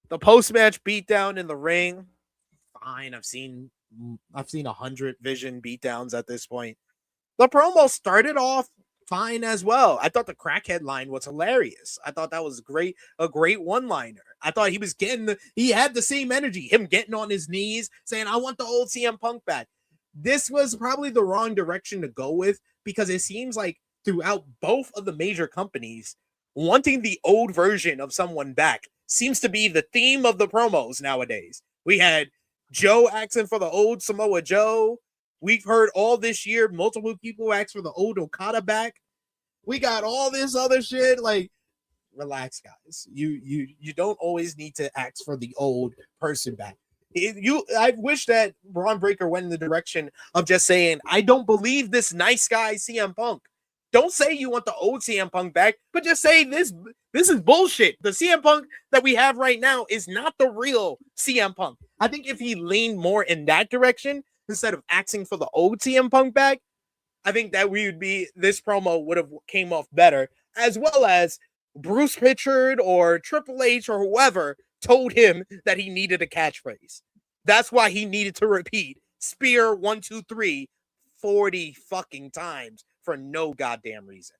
The post-match beatdown in the ring, fine. I've seen 100 Vision beatdowns at this point. The promo started off fine as well. I thought the crackhead line was hilarious. I thought that was a great one-liner. I thought he had the same energy, him getting on his knees, saying, I want the old CM Punk back. This was probably the wrong direction to go with, because it seems like throughout both of the major companies, wanting the old version of someone back seems to be the theme of the promos nowadays. We had Joe asking for the old Samoa Joe. We've heard all this year multiple people ask for the old Okada back. We got all this other shit. Like, relax, guys. You don't always need to ask for the old person back. I wish that Bron Breakker went in the direction of just saying, I don't believe this nice guy CM Punk. Don't say you want the old CM Punk back, but just say this is bullshit. The CM Punk that we have right now is not the real CM Punk. I think if he leaned more in that direction instead of asking for the old CM Punk back, I think that this promo would have came off better, as well as Bruce Pritchard or Triple H or whoever told him that he needed a catchphrase. That's why he needed to repeat Spear 1, 2, 3 40 fucking times for no goddamn reason.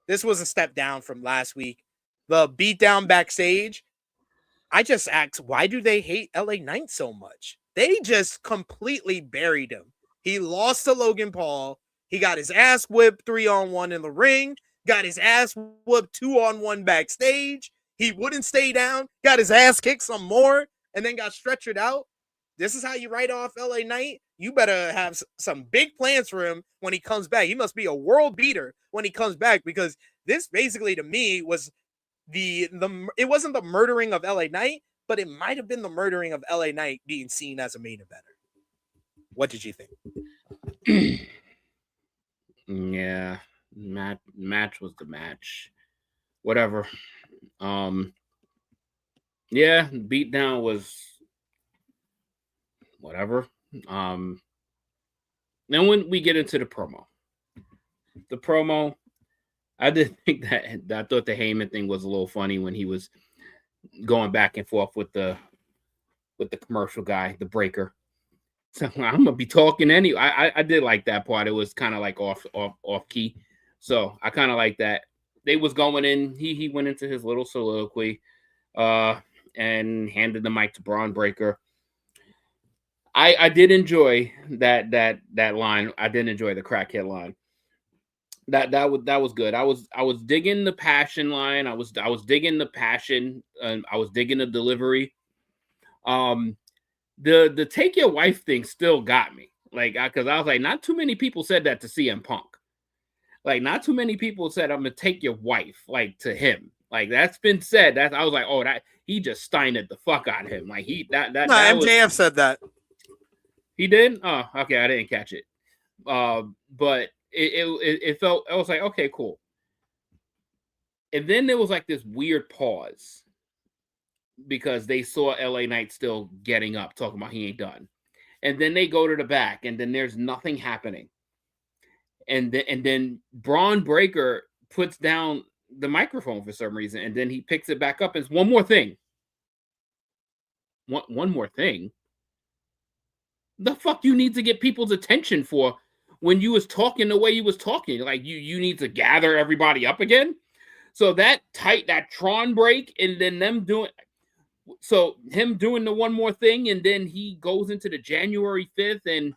This was a step down from last week. The beatdown backstage, I just asked, why do they hate LA Knight so much? They just completely buried him. He lost to Logan Paul. He got his ass whipped 3-on-1 in the ring, got his ass whooped 2-on-1 backstage. He wouldn't stay down, got his ass kicked some more, and then got stretchered out. This is how you write off LA Knight? You better have some big plans for him when he comes back. He must be a world beater when he comes back, because this basically to me was it wasn't the murdering of LA Knight, but it might have been the murdering of LA Knight being seen as a main eventer. What did you think? Yeah, match was the match. Whatever. Yeah, beatdown was whatever. Then when we get into the promo, I did think I thought the Heyman thing was a little funny when he was going back and forth with the commercial guy, the breaker. So I'm gonna be talking anyway. I did like that part. It was kind of like off key. So I kind of like that. They was going in. He went into his little soliloquy, and handed the mic to Bron Breakker. I did enjoy that line. I did enjoy the crackhead line. That was good. I was digging the passion line. I was digging the passion, and I was digging the delivery. The take your wife thing still got me. Like, because I was like, not too many people said that to CM Punk. Like, not too many people said, I'm gonna take your wife, like, to him. Like, that's been said. I was like, oh, that he just steined the fuck out of him. Like, MJF said that. He did? Oh, okay, I didn't catch it. But it felt, I was like, okay, cool. And then there was like this weird pause because they saw LA Knight still getting up, talking about he ain't done. And then they go to the back, and then there's nothing happening. And then Bron Breakker puts down the microphone for some reason, and then he picks it back up. And it's one more thing. One more thing. The fuck you need to get people's attention for when you was talking the way you was talking? Like, you need to gather everybody up again. So that Tron break, and then him doing the one more thing, and then he goes into the January 5th, and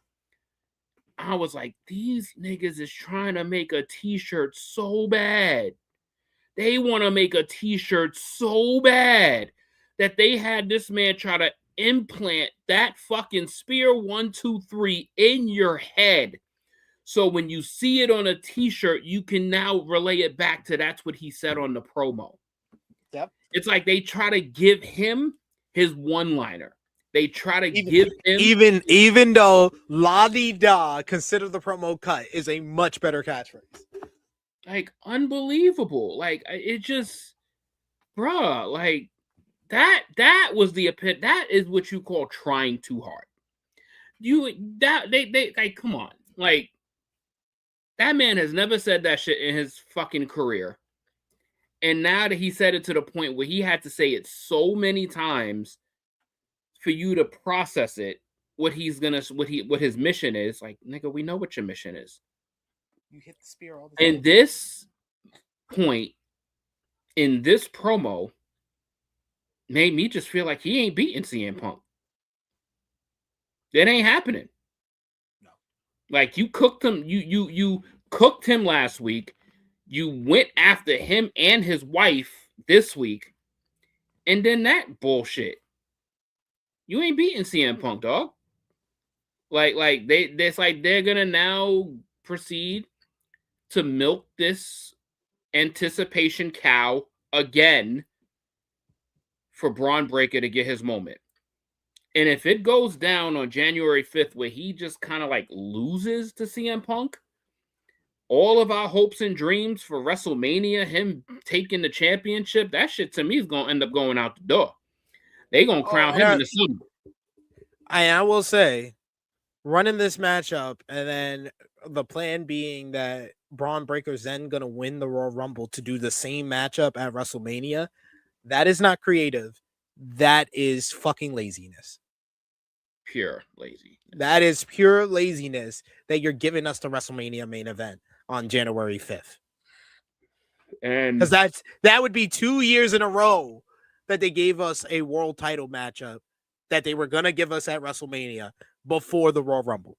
I was like, these niggas is trying to make a t-shirt so bad. They want to make a t-shirt so bad that they had this man try to implant that fucking Spear 1, 2, 3 in your head. So when you see it on a t-shirt, you can now relay it back to that's what he said on the promo. Yep. It's like they try to give him his one-liner. They try to give him even though La Di Da, consider the promo cut, is a much better catchphrase. Like, unbelievable. Like, it just, bruh, like, that was the opinion. That is what you call trying too hard. They like, come on. Like, that man has never said that shit in his fucking career. And now that he said it to the point where he had to say it so many times for you to process it, what his mission is. Like, nigga, we know what your mission is. You hit the spear all the time. And this point in this promo made me just feel like he ain't beating CM Punk. That ain't happening. No. Like, you cooked him, you cooked him last week. You went after him and his wife this week, and then that bullshit. You ain't beating CM Punk, dog. They're gonna now proceed to milk this anticipation cow again for Bron Breakker to get his moment. And if it goes down on January 5th where he just kind of like loses to CM Punk, all of our hopes and dreams for WrestleMania, him taking the championship, that shit to me is going to end up going out the door. They going to crown him in the summer. I will say, running this matchup and then the plan being that Bron Breakker's then going to win the Royal Rumble to do the same matchup at WrestleMania, that is not creative. That is fucking laziness. Pure lazy. That is pure laziness that you're giving us the WrestleMania main event on January 5th. And because that would be 2 years in a row that they gave us a world title matchup that they were going to give us at WrestleMania before the Royal Rumble.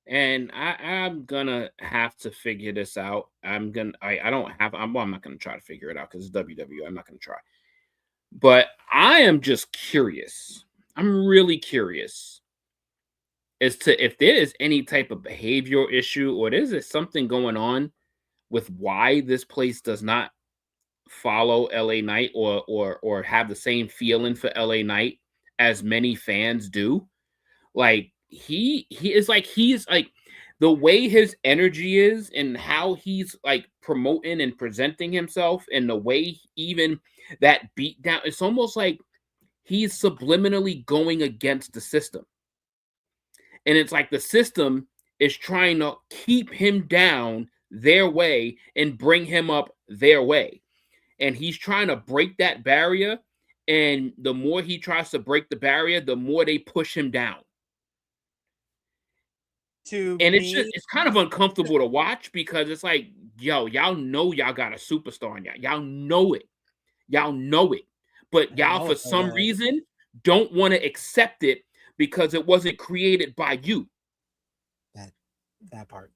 And I'm gonna have to figure this out. I'm not gonna try to figure it out because it's WWE. I'm not gonna try. But I am just curious. I'm really curious as to if there is any type of behavioral issue or is there something going on with why this place does not follow LA Knight or have the same feeling for LA Knight as many fans do. Like he's like the way his energy is and how he's like promoting and presenting himself and the way even that beat down, it's almost like he's subliminally going against the system. And it's like the system is trying to keep him down their way and bring him up their way. And he's trying to break that barrier. And the more he tries to break the barrier, the more they push him down. It's kind of uncomfortable to watch because it's like, yo, y'all know y'all got a superstar in y'all. Y'all know it. Y'all know it. But y'all, for some reason, don't want to accept it because it wasn't created by you. That part.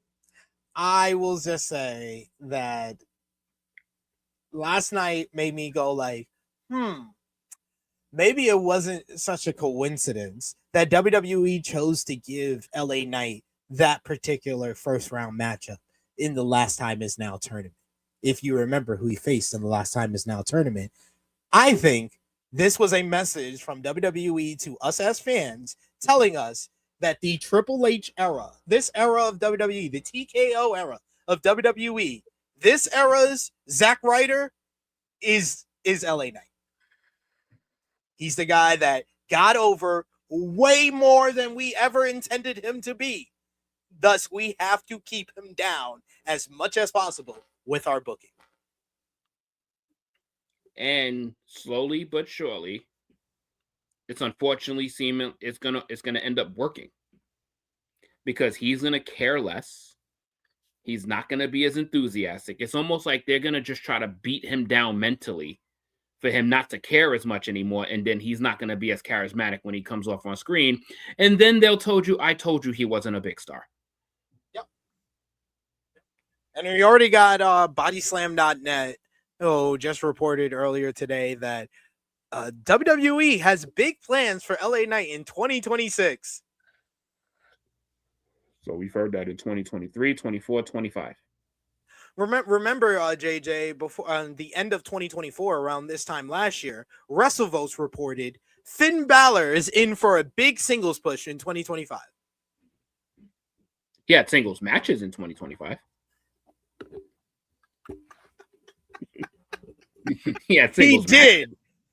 I will just say that last night made me go like, maybe it wasn't such a coincidence that WWE chose to give LA Knight that particular first round matchup in the Last Time Is Now tournament. If you remember who he faced in the Last Time Is Now tournament, I think this was a message from WWE to us as fans telling us that the Triple H era, this era of WWE, the TKO era of WWE, this era's Zack Ryder is LA Knight. He's the guy that got over way more than we ever intended him to be. Thus, we have to keep him down as much as possible with our booking. And slowly but surely, it's unfortunately seeming it's gonna end up working because he's gonna care less. He's not gonna be as enthusiastic. It's almost like they're gonna just try to beat him down mentally for him not to care as much anymore, and then he's not gonna be as charismatic when he comes off on screen. And then they'll I told you he wasn't a big star. Yep. And we already got bodyslam.net. Just reported earlier today that WWE has big plans for LA Knight in 2026. So we've heard that in 2023, 24, 25. Remember, JJ, before the end of 2024, around this time last year, WrestleVotes reported Finn Balor is in for a big singles push in 2025. He had singles matches in 2025.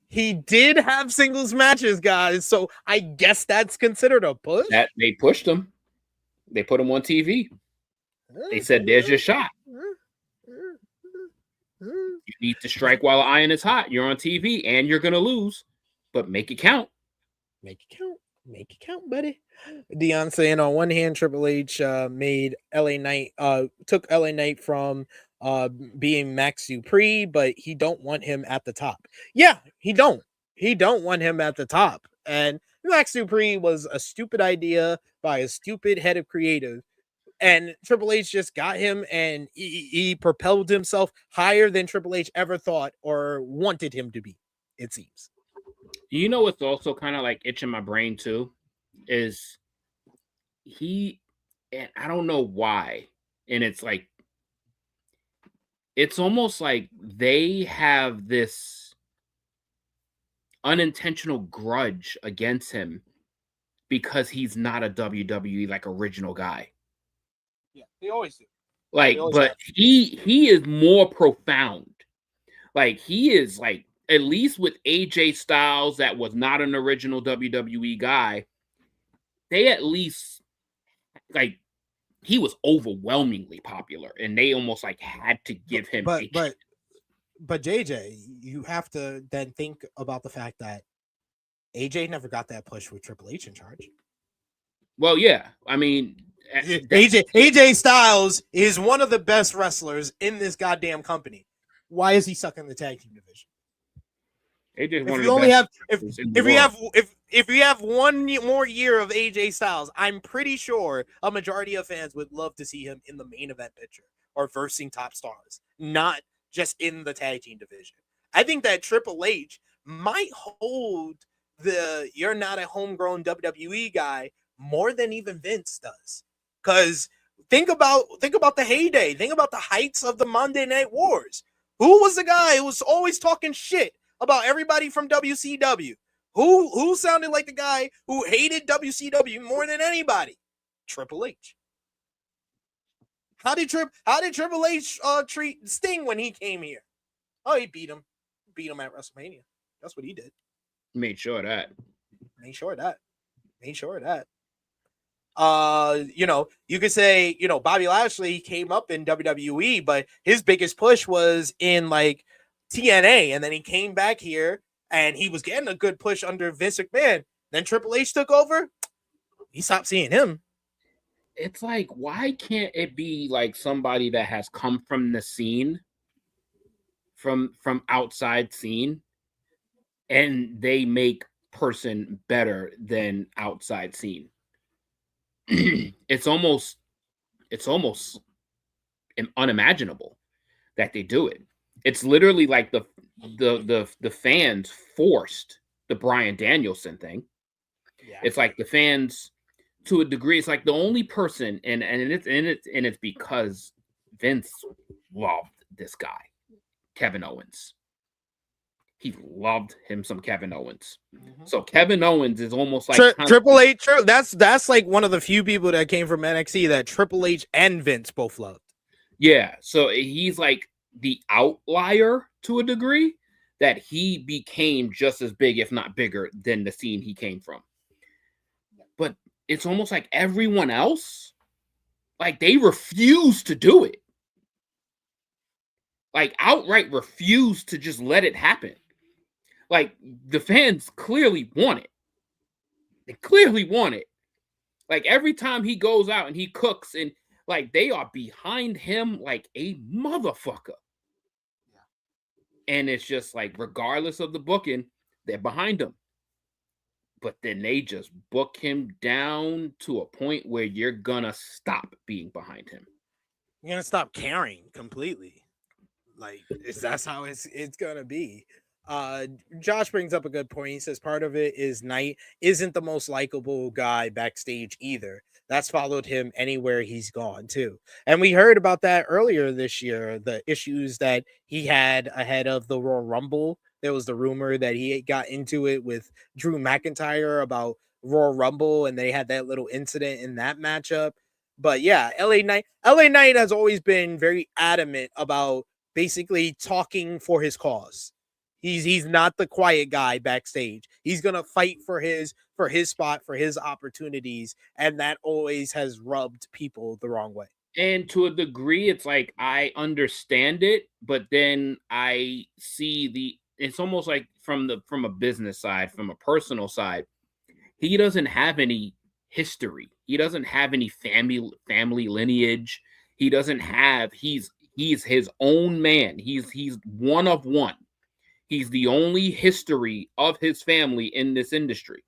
He did have singles matches, guys. So I guess that's considered a push. That they pushed him. They put him on TV. They said, "There's your shot. You need to strike while the iron is hot. You're on TV and you're gonna lose, but make it count. Make it count. Make it count, buddy. Dion saying on one hand, Triple H made LA Knight took LA Knight from being Max Dupree, but he don't want him at the top. Yeah, he don't. He don't want him at the top. And Max Dupree was a stupid idea by a stupid head of creative. And Triple H just got him, and he propelled himself higher than Triple H ever thought or wanted him to be, it seems. You know what's also kind of like itching my brain too is and I don't know why, and it's like it's almost like they have this unintentional grudge against him because he's not a WWE like original guy. Yeah, they always do. Like, but he is more profound. Like, he is like, at least with AJ Styles, that was not an original WWE guy, they at least, like, he was overwhelmingly popular, and they almost like had to give him. But JJ, you have to then think about the fact that AJ never got that push with Triple H in charge. Well, yeah, I mean, AJ Styles is one of the best wrestlers in this goddamn company. Why is he stuck in the tag team division? If you have one more year of AJ Styles, I'm pretty sure a majority of fans would love to see him in the main event picture or versing top stars, not just in the tag team division. I think that Triple H might hold the "you're not a homegrown WWE guy" more than even Vince does. Because think about the heyday. Think about the heights of the Monday Night Wars. Who was the guy who was always talking shit about everybody from WCW? Who sounded like the guy who hated WCW more than anybody? Triple H. How did Triple H treat Sting when he came here? Oh, he beat him at WrestleMania. That's what he did. Made sure of that. You could say, Bobby Lashley came up in WWE, but his biggest push was in like TNA, and then he came back here and he was getting a good push under Vince McMahon. Then Triple H took over. He stopped seeing him. It's like, why can't it be like somebody that has come from the scene, from outside scene, and they make person better than outside scene? It's almost unimaginable that they do it. It's literally like the fans forced the Bryan Danielson thing. Yeah. It's like the fans, to a degree, it's like the only person, and it's because Vince loved this guy, Kevin Owens. He loved him some Kevin Owens. Mm-hmm. So Kevin Owens is almost like Triple H. That's like one of the few people that came from NXT that Triple H and Vince both loved. Yeah, so he's like the outlier to a degree, that he became just as big, if not bigger, than the scene he came from. But it's almost like everyone else, like, they refuse to do it. Like, outright refuse to just let it happen. Like, the fans clearly want it. They clearly want it. Like, every time he goes out and he cooks, and like, they are behind him like a motherfucker. And it's just like, regardless of the booking, they're behind him. But then they just book him down to a point where you're gonna stop being behind him. You're gonna stop caring completely. Like, that's how it's gonna be. Josh brings up a good point. He says part of it is Knight isn't the most likable guy backstage either. That's followed him anywhere he's gone too. And we heard about that earlier this year, the issues that he had ahead of the Royal Rumble. There was the rumor that he got into it with Drew McIntyre about Royal Rumble, and they had that little incident in that matchup. But yeah, LA Knight has always been very adamant about basically talking for his cause. He's not the quiet guy backstage. He's gonna fight for his spot, for his opportunities, and that always has rubbed people the wrong way. And to a degree, it's like, I understand it, but then I see it's almost like from a business side, from a personal side, he doesn't have any history. He doesn't have any family lineage. He doesn't have. He's his own man. He's one of one. He's the only history of his family in this industry.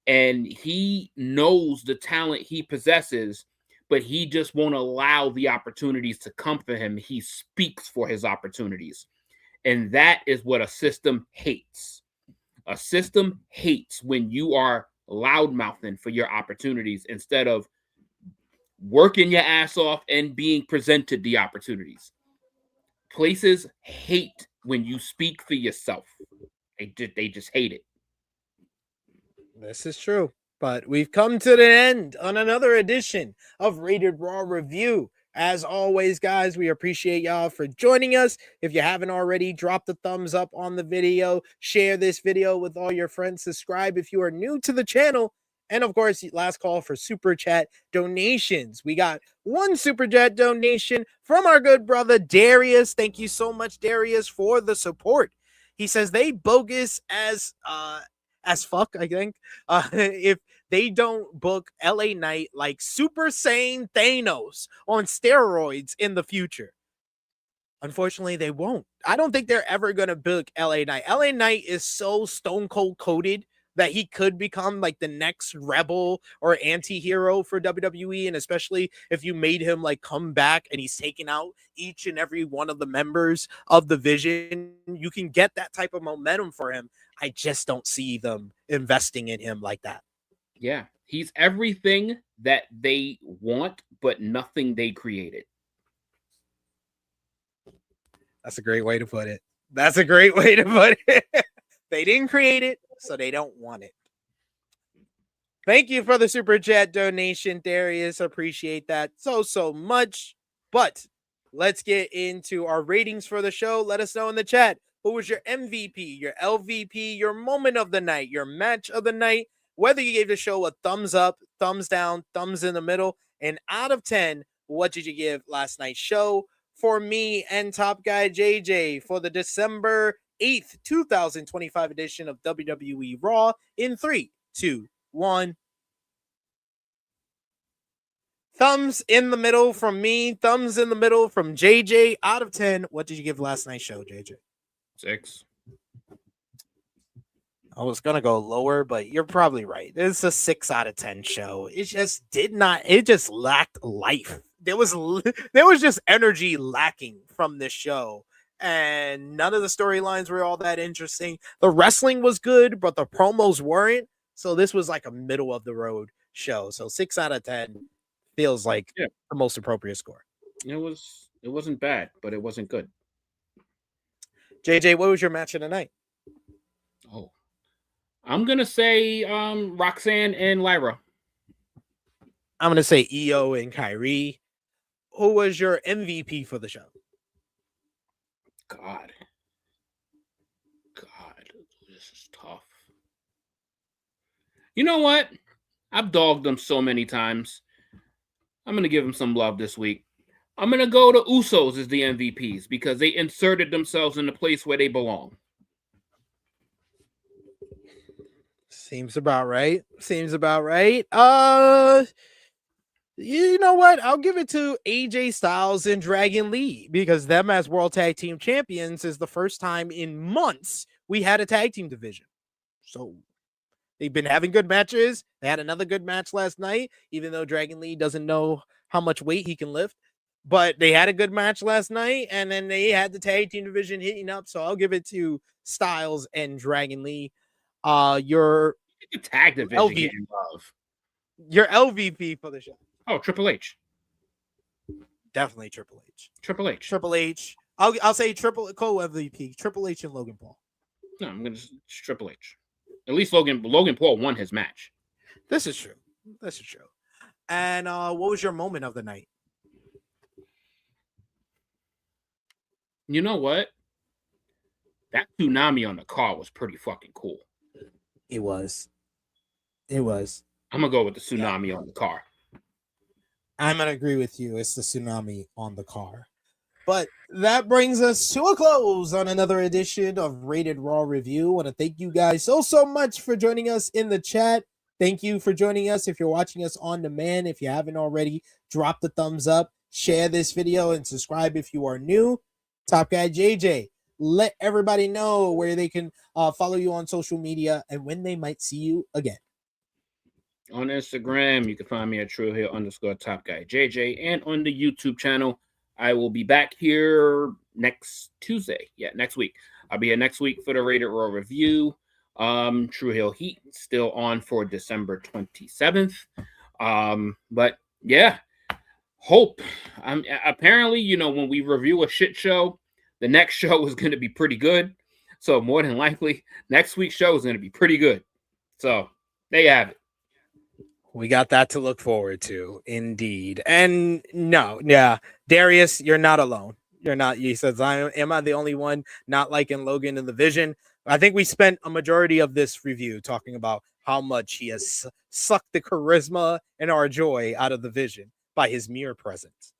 And he knows the talent he possesses, but he just won't allow the opportunities to come for him. He speaks for his opportunities. And that is what a system hates. A system hates when you are loudmouthing for your opportunities instead of working your ass off and being presented the opportunities. Places hate when you speak for yourself. They just hate it. This is true. But we've come to the end on another edition of Rated Raw Review. As always, guys, we appreciate y'all for joining us. If you haven't already, drop the thumbs up on the video. Share this video with all your friends. Subscribe if you are new to the channel. And of course, last call for super chat donations. We got one super chat donation from our good brother Darius. Thank you so much, Darius, for the support. He says they bogus as fuck, I think, if they don't book LA Knight like Super Sane Thanos on steroids in the future. Unfortunately, they won't. I don't think they're ever going to book LA Knight. LA Knight is so stone cold coded that he could become like the next rebel or anti-hero for WWE. And especially if you made him like come back and he's taking out each and every one of the members of the Vision, you can get that type of momentum for him. I just don't see them investing in him like that. Yeah, he's everything that they want, but nothing they created. That's a great way to put it. That's a great way to put it. They didn't create it, so they don't want it. Thank you for the super chat donation, Darius. Appreciate that so much. But let's get into our ratings for the show. Let us know in the chat. Who was your MVP, your LVP, your moment of the night, your match of the night? Whether you gave the show a thumbs up, thumbs down, thumbs in the middle, and out of 10, what did you give last night's show? For me and Top Guy JJ for the December 8th, 2025 edition of WWE Raw in 3, 2, 1. Thumbs in the middle from me, thumbs in the middle from JJ. Out of 10, what did you give last night's show, JJ? 6. I was gonna go lower, but you're probably right. It's a 6 out of 10 show. It just did not. It just lacked life. There was just energy lacking from this show, and none of the storylines were all that interesting. The wrestling was good, but the promos weren't. So this was like a middle of the road show. So 6 out of 10 feels like the most appropriate score. It wasn't bad, but it wasn't good. JJ, what was your match of the night? Oh. I'm going to say Roxanne and Lyra. I'm going to say Io and Kairi. Who was your MVP for the show? God, this is tough. You know what? I've dogged them so many times. I'm going to give them some love this week. I'm going to go to Usos as the MVPs because they inserted themselves in the place where they belong. Seems about right. You know what? I'll give it to AJ Styles and Dragon Lee because them as World Tag Team Champions is the first time in months we had a tag team division. So they've been having good matches. They had another good match last night, even though Dragon Lee doesn't know how much weight he can lift. But they had a good match last night, and then they had the tag team division heating up. So I'll give it to Styles and Dragon Lee. Your tag division getting love. Your LVP for the show. Oh, Triple H. Definitely Triple H. Triple H. I'll say co-MVP. Triple H and Logan Paul. No, I'm gonna Triple H. At least Logan Paul won his match. This is true. And what was your moment of the night? You know what? That tsunami on the car was pretty fucking cool. It was. I'm gonna go with the tsunami on the car. I'm gonna agree with you. It's the tsunami on the car. But that brings us to a close on another edition of Rated Raw Review. I want to thank you guys so much for joining us in the chat. Thank you for joining us. If you're watching us on demand, if you haven't already, drop the thumbs up, share this video, and subscribe if you are new. Top Guy JJ, let everybody know where they can follow you on social media and when they might see you again. On Instagram, you can find me at TrueHill_Top Guy JJ, and on the YouTube channel, I will be back here next Tuesday. Yeah, next week. I'll be here next week for the Rated Raw review. True Hill Heat still on for December 27th. But yeah, hope. Apparently, you know, when we review a shit show, the next show is going to be pretty good. So more than likely, next week's show is going to be pretty good. So there you have it. We got that to look forward to, indeed. And no, yeah, Darius, you're not alone. You're not. He says, am I the only one not liking Logan in the Vision? I think we spent a majority of this review talking about how much he has sucked the charisma and our joy out of the Vision by his mere presence.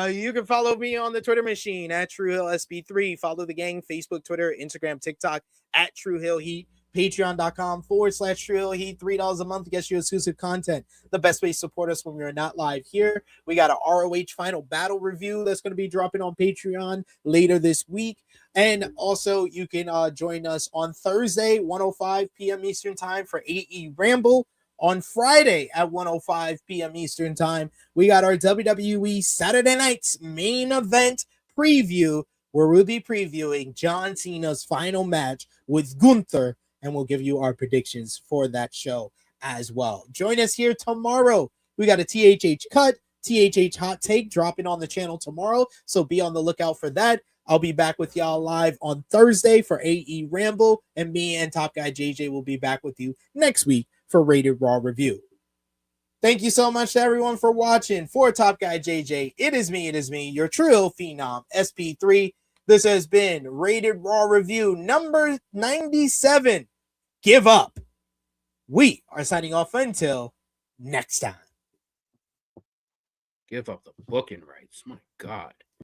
You can follow me on the Twitter machine at TrueHillSB3. Follow the gang, Facebook, Twitter, Instagram, TikTok at True Hill Heat. Patreon.com/True Hill Heat. $3 a month gets you exclusive content. The best way to support us when we're not live here. We got a ROH Final Battle review that's going to be dropping on Patreon later this week. And also, you can join us on Thursday, 1:05 p.m. Eastern Time for AE Ramble. On Friday at 1:05 p.m. Eastern Time, we got our WWE Saturday Night's main event preview, where we'll be previewing John Cena's final match with Gunther, and we'll give you our predictions for that show as well. Join us here tomorrow. We got a THH cut, THH hot take dropping on the channel tomorrow, so be on the lookout for that. I'll be back with y'all live on Thursday for AE Ramble, and me and Top Guy JJ will be back with you next week for Rated Raw review. Thank you so much to everyone for watching. For Top Guy JJ, it is me, your True Phenom, SP3. This has been Rated Raw review number 97. Give up. We are signing off until next time. Give up the booking rights. My God.